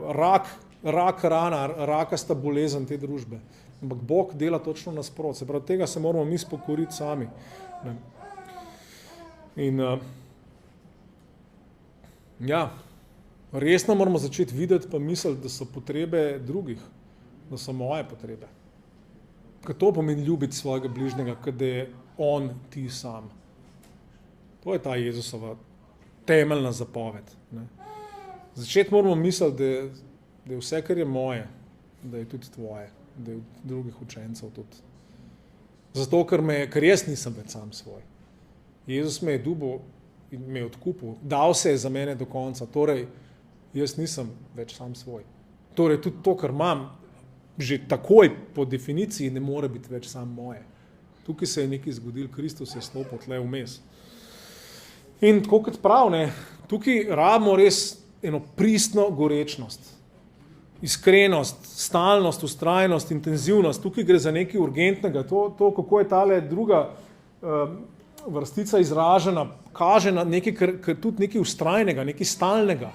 rak rana, rakasta bolezen te družbe. Ampak Bog dela točno nasprotno. Se pravi, tega se moramo mi spokoriti sami. Ne? In resno moramo začeti videti pa misliti, da so potrebe drugih, da so moje potrebe. Ker to pomeni ljubiti svojega bližnjega, ker da je on ti sam. To je ta Jezusova temeljna zapoved. Ne? Začeti moramo misliti, da je vse, kar je moje, da je tudi tvoje, da je od drugih učencev tudi. Zato, ker jaz nisem več sam svoj. Jezus me je ljubil in me je odkupil, dal se je za mene do konca, torej jaz nisem več sam svoj. Torej tudi to, kar imam, že takoj po definiciji ne more biti več sam moje. Tukaj se je nekaj zgodil, Kristus je stopil tle vmes. In tako kot prav, tukaj rabimo res eno pristno gorečnost, iskrenost, stalnost, vztrajnost, intenzivnost. Tukaj gre za nekaj urgentnega. To kako je tale druga vrstica izražena, kaže na nekaj, tudi nekaj vztrajnega, nekaj stalnega.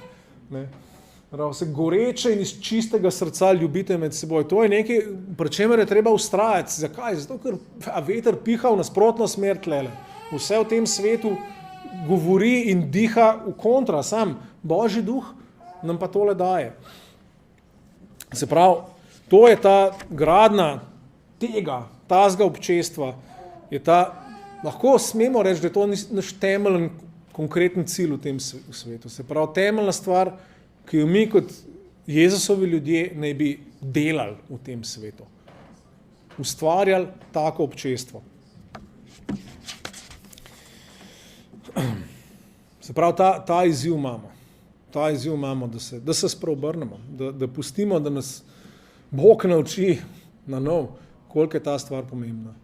Se goreče in iz čistega srca ljubite med seboj. To je nekaj, pri čemer je treba vztrajati. Zakaj? Zato, ker veter piha v nasprotno smer tlele. Vse v tem svetu govori in diha v kontra, sam Božji duh nam pa tole daje. Se pravi, to je ta gradnja tazga občestva, je ta, lahko smemo reči, da je to naš temeljen konkreten cilj v tem svetu. Se pravi, temeljna stvar, ki jo mi kot Jezusovi ljudje naj bi delali v tem svetu. Ustvarjali tako občestvo. Se pravi, ta izziv imamo. Ta izziv imamo, da se spreobrnemo, da pustimo, da nas Bog nauči na nov, koliko je ta stvar pomembna.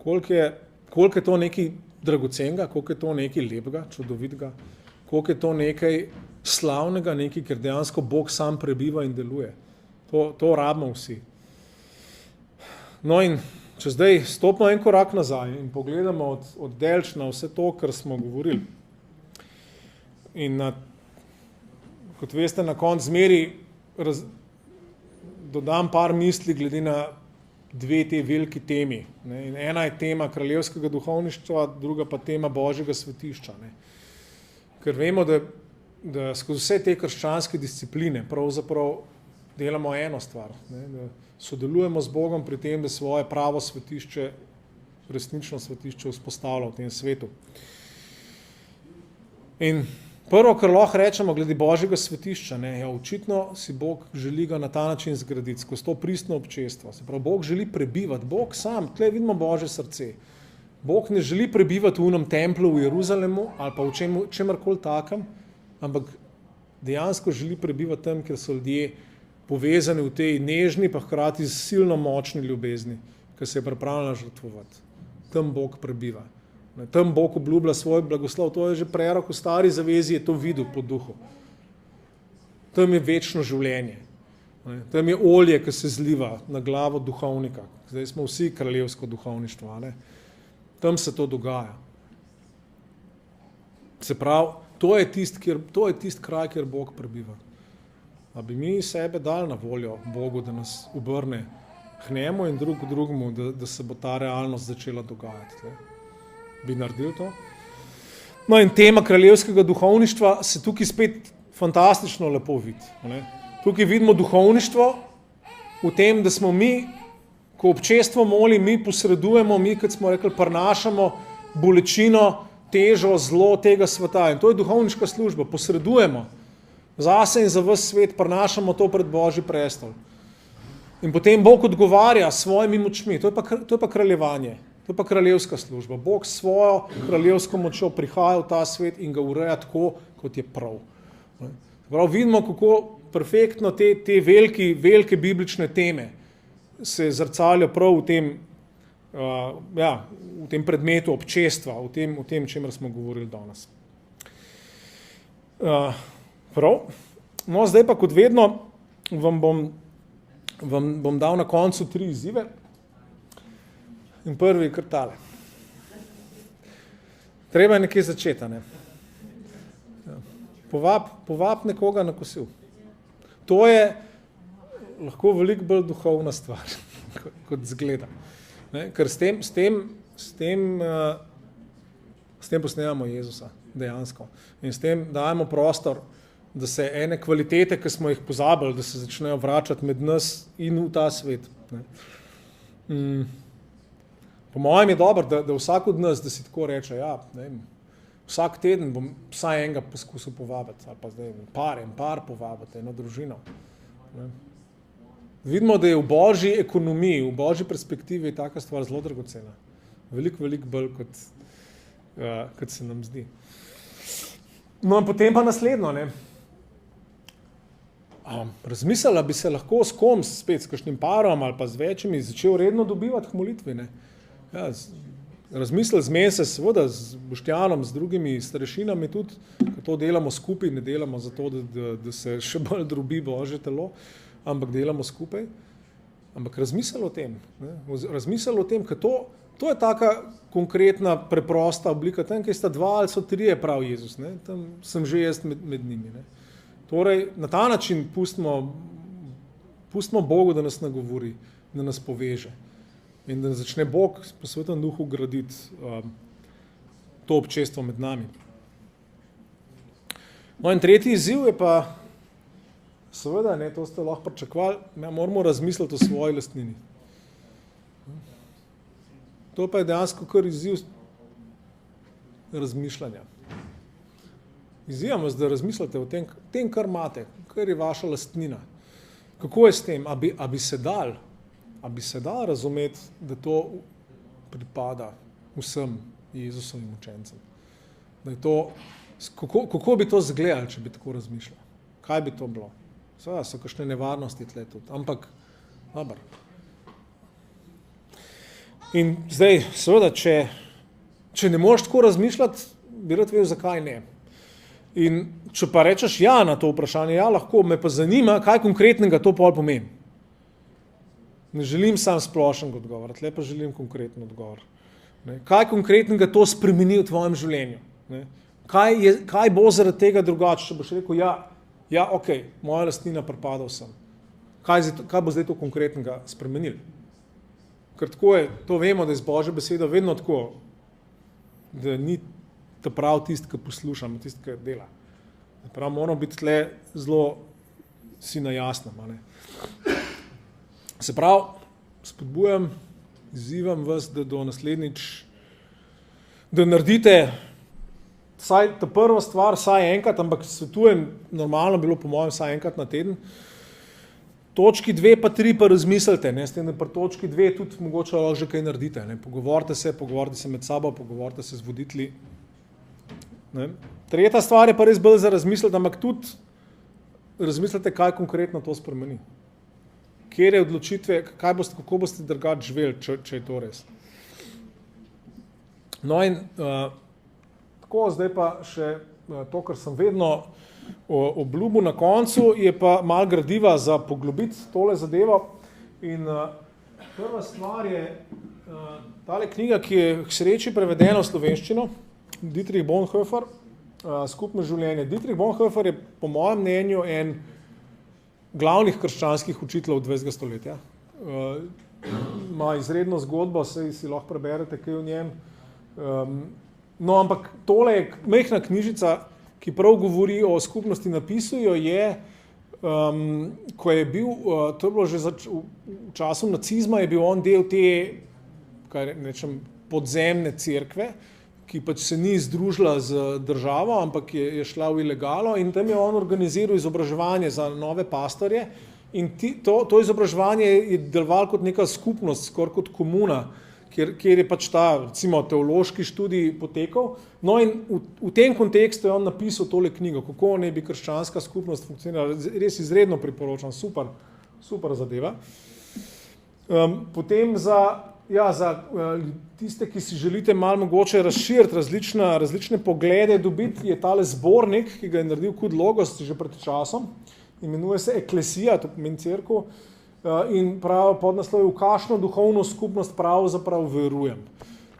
Koliko je to nekaj dragocenega, koliko je to nekaj lepega, čudovitega, koliko je to nekaj slavnega, nekaj, ker dejansko Bog sam prebiva in deluje. To rabimo vsi. No in če zdaj stopimo en korak nazaj in pogledamo od delč na vse to, kar smo govorili. In kot veste, na koncu zmeri dodam par misli glede na dve te veliki temi. In ena je tema kraljevskega duhovništva, druga pa tema Božjega svetišča. Ker vemo, da skozi vse te krščanske discipline pravzaprav delamo eno stvar. Da sodelujemo z Bogom pri tem, da svoje pravo svetišče, resnično svetišče vzpostavlja v tem svetu. In prvo, kar lahko rečemo glede Božjega svetišča, očitno si Bog želi ga na ta način zgraditi, skozi to pristno občestvo. Se pravi, Bog želi prebivati, Bog sam, tle vidimo Božje srce. Bog ne želi prebivati v unem templju v Jeruzalemu ali pa v čemarkoli takem, ampak dejansko želi prebivati tam, ker so ljudje povezani v tej nežni, pa hkrati silno močni ljubezni, ki se je pripravljena žrtvovati. Tam Bog prebiva. Tam Bog obljublja svoj blagoslov. To je že prerok v stari zavezi, je to videl po duhu. Tam je večno življenje. Tam je olje, ki se zliva na glavo duhovnika. Zdaj smo vsi kraljevsko duhovništvo. Tam se to dogaja. Se pravi, to je tisti kraj, kjer Bog prebiva. A bi mi sebe dali na voljo Bogu, da nas obrne k njemu in drug drugemu, da se bo ta realnost začela dogajati. Bi naredil to? No in tema kraljevskega duhovništva se tukaj spet fantastično lepo vidi. Tukaj vidimo duhovništvo v tem, da smo mi, ko občestvo moli, mi posredujemo, mi, kot smo rekli, prinašamo bolečino, težo, zlo tega sveta. In to je duhovniška služba. Posredujemo. Zase in za ves svet prinašamo to pred Božji prestol. In potem Bog odgovarja s svojimi močmi. To je pa kraljevanje. To je pa kraljevska služba. Bog s svojo kraljevsko močjo prihaja v ta svet in ga ureja tako, kot je prav. Prav vidimo, kako perfektno te velike biblične teme se zrcalijo prav v tem predmetu občestva, v tem, čemer smo govorili danes. Prav. No, zdaj pa kot vedno vam bom dal na koncu 3 izzive. In prvi je kar tale. Treba je nekje začeti, ne? Povab nekoga na kosil. To je lahko veliko bolj duhovna stvar, kot zgleda. Ker s tem posnemamo Jezusa, dejansko. In s tem dajemo prostor, da se ene kvalitete, ki smo jih pozabili, da se začnejo vračati med nas in v ta svet. Po mojem je dobro, da vsak od nas, da si tako reče, vsak teden bom vsaj enega poskusil povabiti, ali pa zdaj par povabiti, eno družino. vidimo, da je v božji ekonomiji, v božji perspektivi taka stvar zelo dragocena. Veliko bolj, kot se nam zdi. No in potem pa naslednjo, ne. Razmislila bi se lahko s kom, spet s kakšnim parom ali pa z večjimi, začel redno dobivati k molitvi, ne. Ja, razmislili zmen se seveda z Boštjanom, z drugimi starešinami tudi, ko to delamo skupaj, ne delamo zato, da se še bolj drobi božje telo, ampak delamo skupaj. Ampak razmislili o tem, ne. Razmislili o tem, ker to je taka konkretna, preprosta oblika, tam, kjer sta dva ali so trije, prav Jezus, ne. Tam sem že jaz med njimi, ne. Torej, na ta način pustimo Bogu, da nas nagovori, da nas poveže in da začne Bog po Svetem Duhu graditi to občestvo med nami. No in tretji izziv je pa, seveda, ne, to ste lahko pričakovali, moramo razmisliti o svoji lastnini. To pa je dejansko kar izziv razmišljanja. Izzivam vas, da razmislite o tem, kar imate, kar je vaša lastnina. Kako je s tem? A bi se dal razumeti, da to pripada vsem Jezusovim učencem? Da je to, kako bi to izgledalo, če bi tako razmišljal? Kaj bi to bilo? Seveda so kakšne nevarnosti tle tudi, ampak dobro. In zdaj, seveda, če ne moreš tako razmišljati, bi rad vedel, zakaj ne. In če pa rečeš ja na to vprašanje, ja, lahko, me pa zanima, kaj konkretnega to pol pomeni. Ne želim sam splošen odgovor, tle pa želim konkreten odgovor. Ne? Kaj konkretnega to spremeni v tvojem življenju? Ne? Kaj bo zaradi tega drugače, če boš rekel, ja, ok, moja lastnina pripada vsem. Kaj bo zdaj to konkretnega spremenil? Ker tako je, to vemo, da je z Božjo besedo vedno tako, da ni ta prav tisti, ki poslušamo, tisti, ki dela. Prav moramo biti tle zelo si na jasnem. Se pravi, spodbujam, izzivam vas, da do naslednjič, da naredite vsaj ta prva stvar, vsaj enkrat, ampak svetujem, normalno bilo po mojem vsaj enkrat na teden. Točki 2 pa 3 pa razmislite, ne, s tem, da pri točki 2 tudi mogoče lahko že kaj naredite. Ne. Pogovorite se med sabo, pogovorite se z voditelji. Ne. Tretja stvar je pa res bolj za razmisliti, ampak tudi razmislite, kaj konkretno to spremeni. Kjer je odločitve, kako boste drugače živeli, če je to res. No in tako, zdaj pa še to, kar sem vedno obljubil na koncu, je pa malo gradiva za poglobiti tole zadevo. In prva stvar je tale knjiga, ki je k sreči prevedena v slovenščino, Dietrich Bonhoeffer, Skupno življenje. Dietrich Bonhoeffer je po mojem mnenju en glavnih krščanskih učiteljev 20. stoletja. Ima izredno zgodbo, saj si lahko preberete kaj o njem. No, ampak tole je majhna knjižica, ki prav govori o skupnosti. Napisal je, ko je bil, to je bilo že v času nacizma, je bil on del te, kaj rečem, podzemne cerkve, ki pač se ni združila z državo, ampak je šla v ilegalo, in tam je on organiziral izobraževanje za nove pastorje in to izobraževanje je delovalo kot neka skupnost, skoraj kot komuna, kjer je pač ta, recimo, teološki študij potekal. No in v tem kontekstu je on napisal tole knjigo, kako naj bi krščanska skupnost funkcionirala. Res izredno priporočam, super zadeva. Potem za tiste, ki si želite malo mogoče razširiti različne poglede dobiti, je tale zbornik, ki ga je naredil Kud Logos že pred časom, imenuje se Eklesija, to pomeni cerkev, in prav podnaslov je, v kakšno duhovno skupnost pravzaprav verujem.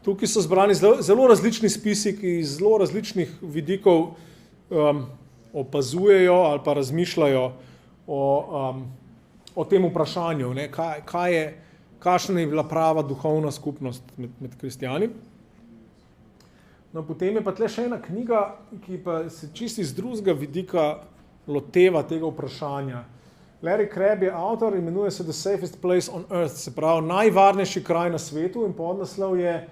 Tukaj so zbrani zelo različni spisi, ki iz zelo različnih vidikov opazujejo ali pa razmišljajo o tem vprašanju, ne, kakšna je bila prava duhovna skupnost med kristjani. No, potem je pa tle še ena knjiga, ki pa se čisto iz drugega vidika loteva tega vprašanja. Larry Crabb je avtor, imenuje se The Safest Place on Earth, se pravi najvarnejši kraj na svetu, in podnaslov je,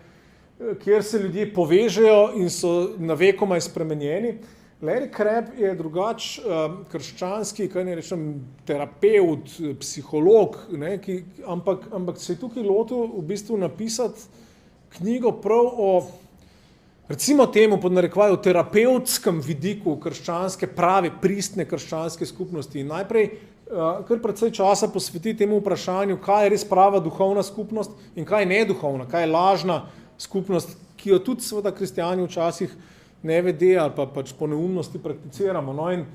kjer se ljudje povežejo in so navekomaj spremenjeni. Larry Crabb je krščanski, kaj ne rečem, terapeut, psiholog, ne, ampak se je tukaj lotil v bistvu napisati knjigo prav o, recimo temu pod narekovaju, terapevtskem vidiku krščanske, prave, pristne krščanske skupnosti. In najprej kar precej časa posveti temu vprašanju, kaj je res prava duhovna skupnost in kaj je neduhovna, kaj je lažna skupnost, ki jo tudi seveda kristjani včasih ne vede ali pa pač po neumnosti prakticiramo. No, in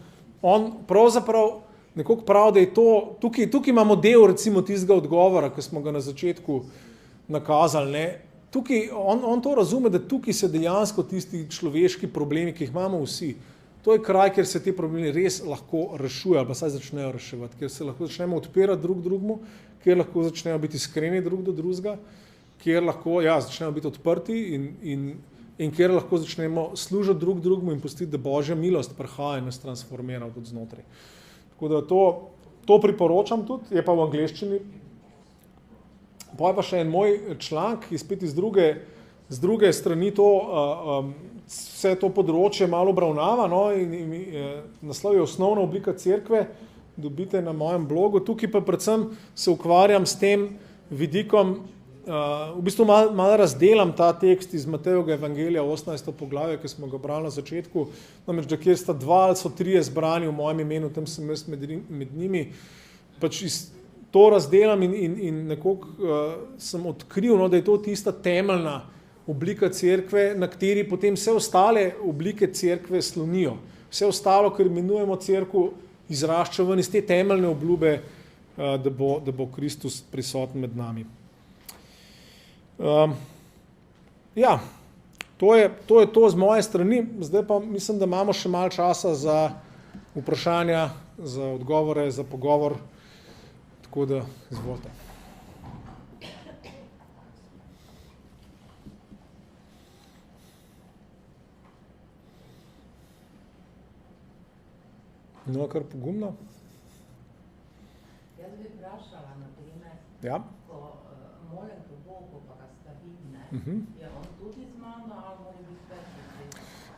on pravzaprav nekako pravi, da je to, tukaj imamo del recimo tistega odgovora, ki smo ga na začetku nakazali. Ne. Tukaj, on to razume, da tukaj se dejansko tisti človeški problemi, ki jih imamo vsi, to je kraj, kjer se te problemi res lahko rešujejo, ali pa saj začnejo reševati, kjer se lahko začnemo odpirati drug drugemu, kjer lahko začnejo biti iskreni drug do drugega, kjer lahko začnejo biti odprti in kjer lahko začnemo služiti drug drugemu in pustiti, da Božja milost prihaja in nas transformira od znotraj. Tako da to priporočam tudi, je pa v angleščini. Pa je pa še en moj članek, spet iz druge strani vse to področje malo obravnava, no, in naslov je Osnovna oblika cerkve, dobite na mojem blogu. Tukaj pa predvsem se ukvarjam s tem vidikom, v bistvu malo razdelam ta tekst iz Matejevega evangelija, 18. poglavje, ki smo ga brali na začetku, namreč, da kjer sta dva ali so trije zbrani v mojem imenu, tam sem jaz med njimi, pač to razdelam in nekako sem odkril, no, da je to tista temeljna oblika cerkve, na kateri potem vse ostale oblike cerkve slonijo. Vse ostalo, kar imenujemo cerkev, izrašča ven iz te temeljne obljube, da bo Kristus prisoten med nami. To je to z moje strani. Zdaj pa mislim, da imamo še malo časa za vprašanja, za odgovore, za pogovor. Tako da, izvolite. No, kar pogumno. Jaz bi vprašala, na primer, ko molim k Bogu, pa ga stavim, ne, je on tudi z mano, ali mora biti več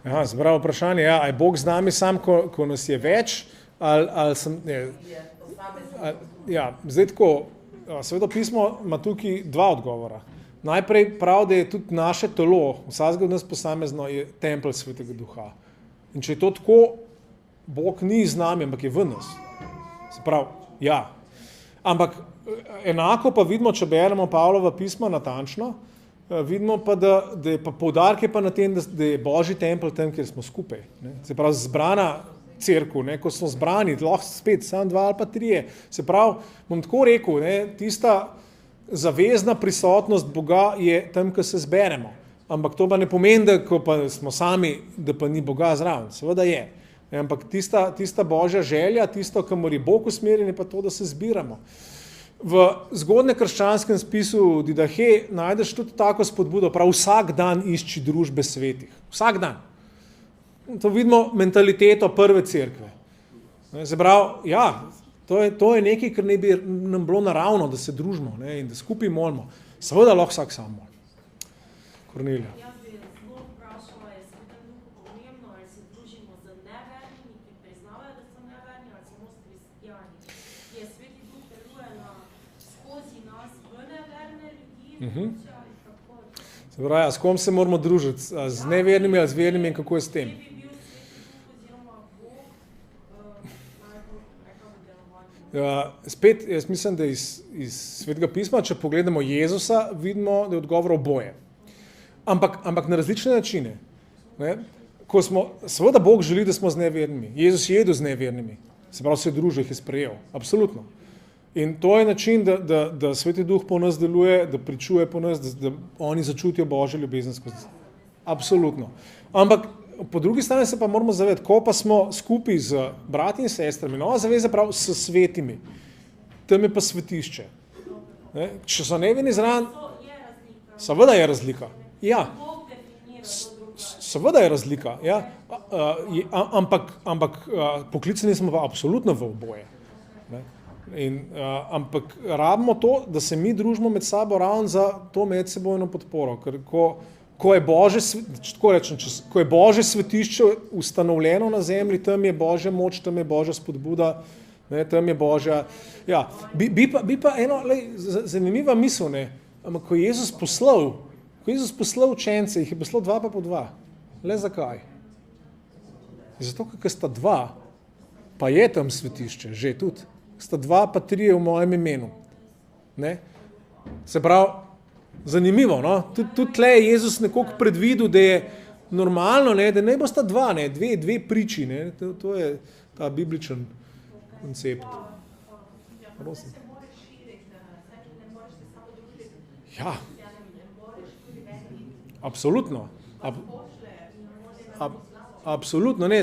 ljudi? Zbravo vprašanje, a je Bog z nami sam, ko nas je več, ali sem... Zdaj tako, Sveto pismo ima tukaj dva odgovora. Najprej pravi, da je tudi naše telo, vsakega od nas posamezno, je tempelj Svetega Duha. In če je to tako, Bog ni z nami, ampak je v nas. Se pravi, Ampak enako pa vidimo, če beremo Pavlova pisma natančno, vidimo pa, da je pa poudarek je pa na tem, da je Božji tempelj tam, kjer smo skupaj. Ne? Se pravi, zbrana cerkev, ne? Ko smo zbrani, lahko spet, samo dva ali pa trije. Se pravi, bom tako rekel, ne? Tista zavezna prisotnost Boga je tam, ko se zberemo. Ampak to pa ne pomeni, da ko pa smo sami, da pa ni Boga zraven. Seveda je. Ampak tista Božja želja, tisto, kamor je Bog usmerjen, je pa to, da se zbiramo. V zgodnjekrščanskem spisu Didahe najdeš tudi tako spodbudo, prav vsak dan išči družbe svetih. Vsak dan. To vidimo mentaliteto prve cerkve. Se pravi, to je nekaj, kar ne bi nam bilo naravno, da se družimo, ne, in da skupaj molimo. Seveda lahko vsak sam moli. Kornelija. Se pravi, s kom se moramo družiti? Z nevernimi ali z vernimi in kako je s tem? Spet, jaz mislim, da iz Svetega pisma, če pogledamo Jezusa, vidimo, da je odgovor oboje. Ampak na različne načine. Ne? Seveda Bog želi, da smo z nevernimi. Jezus je jedel z nevernimi. Se pravi, se je družil, jih je sprejel. Absolutno. In to je način, da Sveti Duh po nas deluje, da pričuje po nas, da oni začutijo Božjo ljubezen skozi. Absolutno. Ampak po drugi strani se pa moramo zavedati, ko pa smo skupaj z brati in sestrami, Nova zaveza pravi s svetimi, tam je pa svetišče. Ne? Če so neverni zraven, seveda je razlika. Ja. Seveda je razlika. Ja. Ampak poklicani smo pa absolutno v oboje. Ne? Ampak rabimo to, da se mi družimo med sabo ravno za to medsebojno podporo, ker ko ko je Božje svetišče ustanovljeno na zemlji, tam je Božja moč, tam je Božja spodbuda, ne, tam je Božja... Ja, bi pa eno, zanimiva misel, ne, ampak ko je Jezus poslal učence, jih je poslal 2 pa po 2. Le zakaj? Zato, ker sta 2, pa je tam svetišče, že tudi, sta 2 pa 3 v mojem imenu. Ne? Se pravi, zanimivo, no? Tudi tle je Jezus nekoliko predvidel, da je normalno, ne? Da ne bosta 2, ne? Dve priči, ne? To je ta bibličen koncept. Prosim. Ja. Absolutno. Absolutno, ne,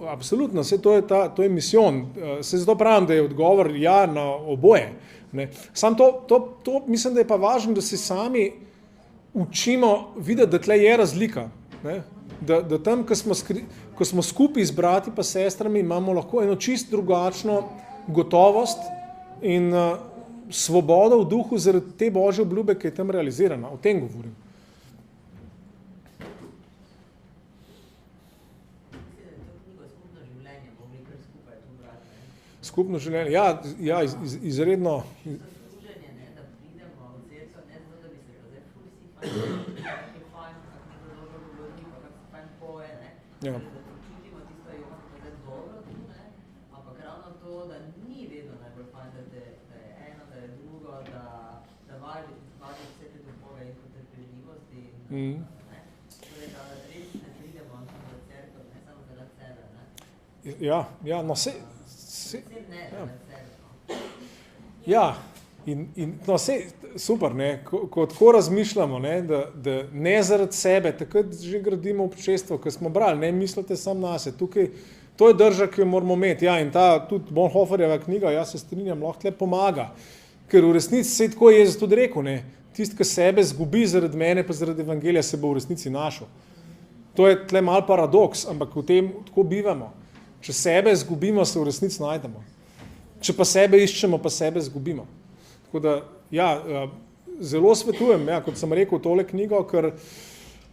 absolutno, to je misijon. Se zato pravim, da je odgovor ja na oboje. Ne. Sam to mislim, da je pa važno, da se sami učimo videti, da tle je razlika. Ne. Da tam, ko smo skupaj z brati pa sestrami, imamo lahko eno čist drugačno gotovost in svobodo v duhu zaradi te Božje obljube, ki je tam realizirana. O tem govorim. Skupno življenje, ja, izredno. Zasluženje, ne, da pridemo v cerkev, ne zato, da bi se zdaj ful si fajn, kak je fajn, kak nekdo dobro govori, pa kak se fajn poje, ne, ja. Da počutimo tisto Johan, da je dobro tu, ne, ampak ravno to, da ni vedno najbolj fajn, da je eno, da je drugo, da važi vse te duhove in potrpežljivosti, ne, torej, da res ne pridemo v cerkev, ne samo zaradi sebe, ne. Ja, no se... Ja, in no, super, ne, ko tako razmišljamo, ne, da ne zaradi sebe, takrat že gradimo občestvo, ko smo brali, ne mislite sam nase, tukaj, to je drža, ki jo moramo imeti, ja, in ta tudi Bonhoefferjeva knjiga, jaz se strinjam, lahko tle pomaga, ker v resnici se tako je Jezus tudi rekel, ne, tisti, ki sebe zgubi zaradi mene, pa zaradi evangelija, se bo v resnici našel. To je tle mal paradoks, ampak v tem tako bivamo. Če sebe zgubimo, se v resnici najdemo. Če pa sebe iščemo, pa sebe zgubimo. Tako da, ja, zelo svetujem, ja, kot sem rekel, tole knjigo, ker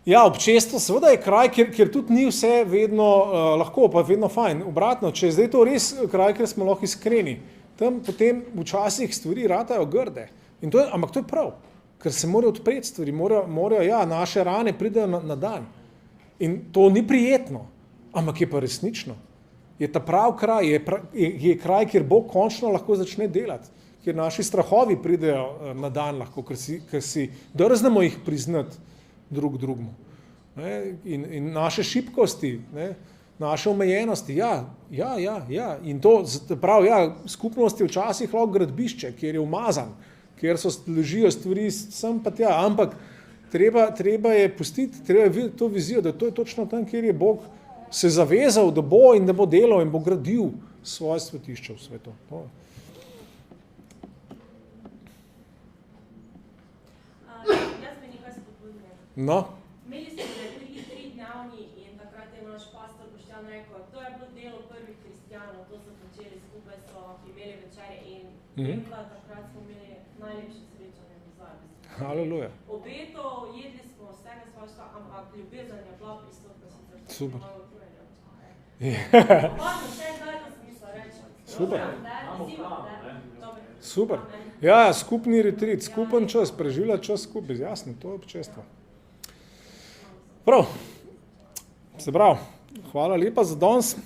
ja, občestvo seveda je kraj, kjer tudi ni vse vedno lahko, pa vedno fajn. Obratno, če je zdaj to res kraj, kjer smo lahko iskreni, tam potem včasih stvari ratajo grde. Ampak to je prav, ker se morajo odpreti stvari, morajo, ja, naše rane pridejo na dan. In to ni prijetno, ampak je pa resnično. Je ta prav kraj, je kraj, kjer Bog končno lahko začne delati, kjer naši strahovi pridejo na dan lahko, ker si drznemo jih priznati drugemu. In naše šibkosti, ne, naše omejenosti, ja. In to prav, ja, skupnost je včasih lahko gradbišče, kjer je umazan, kjer ležijo stvari sem pa tja, ampak treba je pustiti, treba je videti to vizijo, da to je točno tam, kjer je Bog se zavezal, da bo in da bo delal in bo gradil svoje svetišče v svetu. Jaz bi nekaj spodbudila. No? Imeli ste 3 dnevni in takrat je naš pastor Boštjan rekel, to je bilo delo prvih kristijanov, to so počeli skupaj, so imeli večerje in takrat smo imeli najlepše srečanje v zadnji. Haleluja. Obeto, jedli smo vsega svašta, ampak ljubezen je bila prisotna sicer. Super. Super. Ja, skupni retrit, skupen čas, preživljati čas skupaj, jasno, to je občestvo. Prav, se pravi, hvala lepa za danes.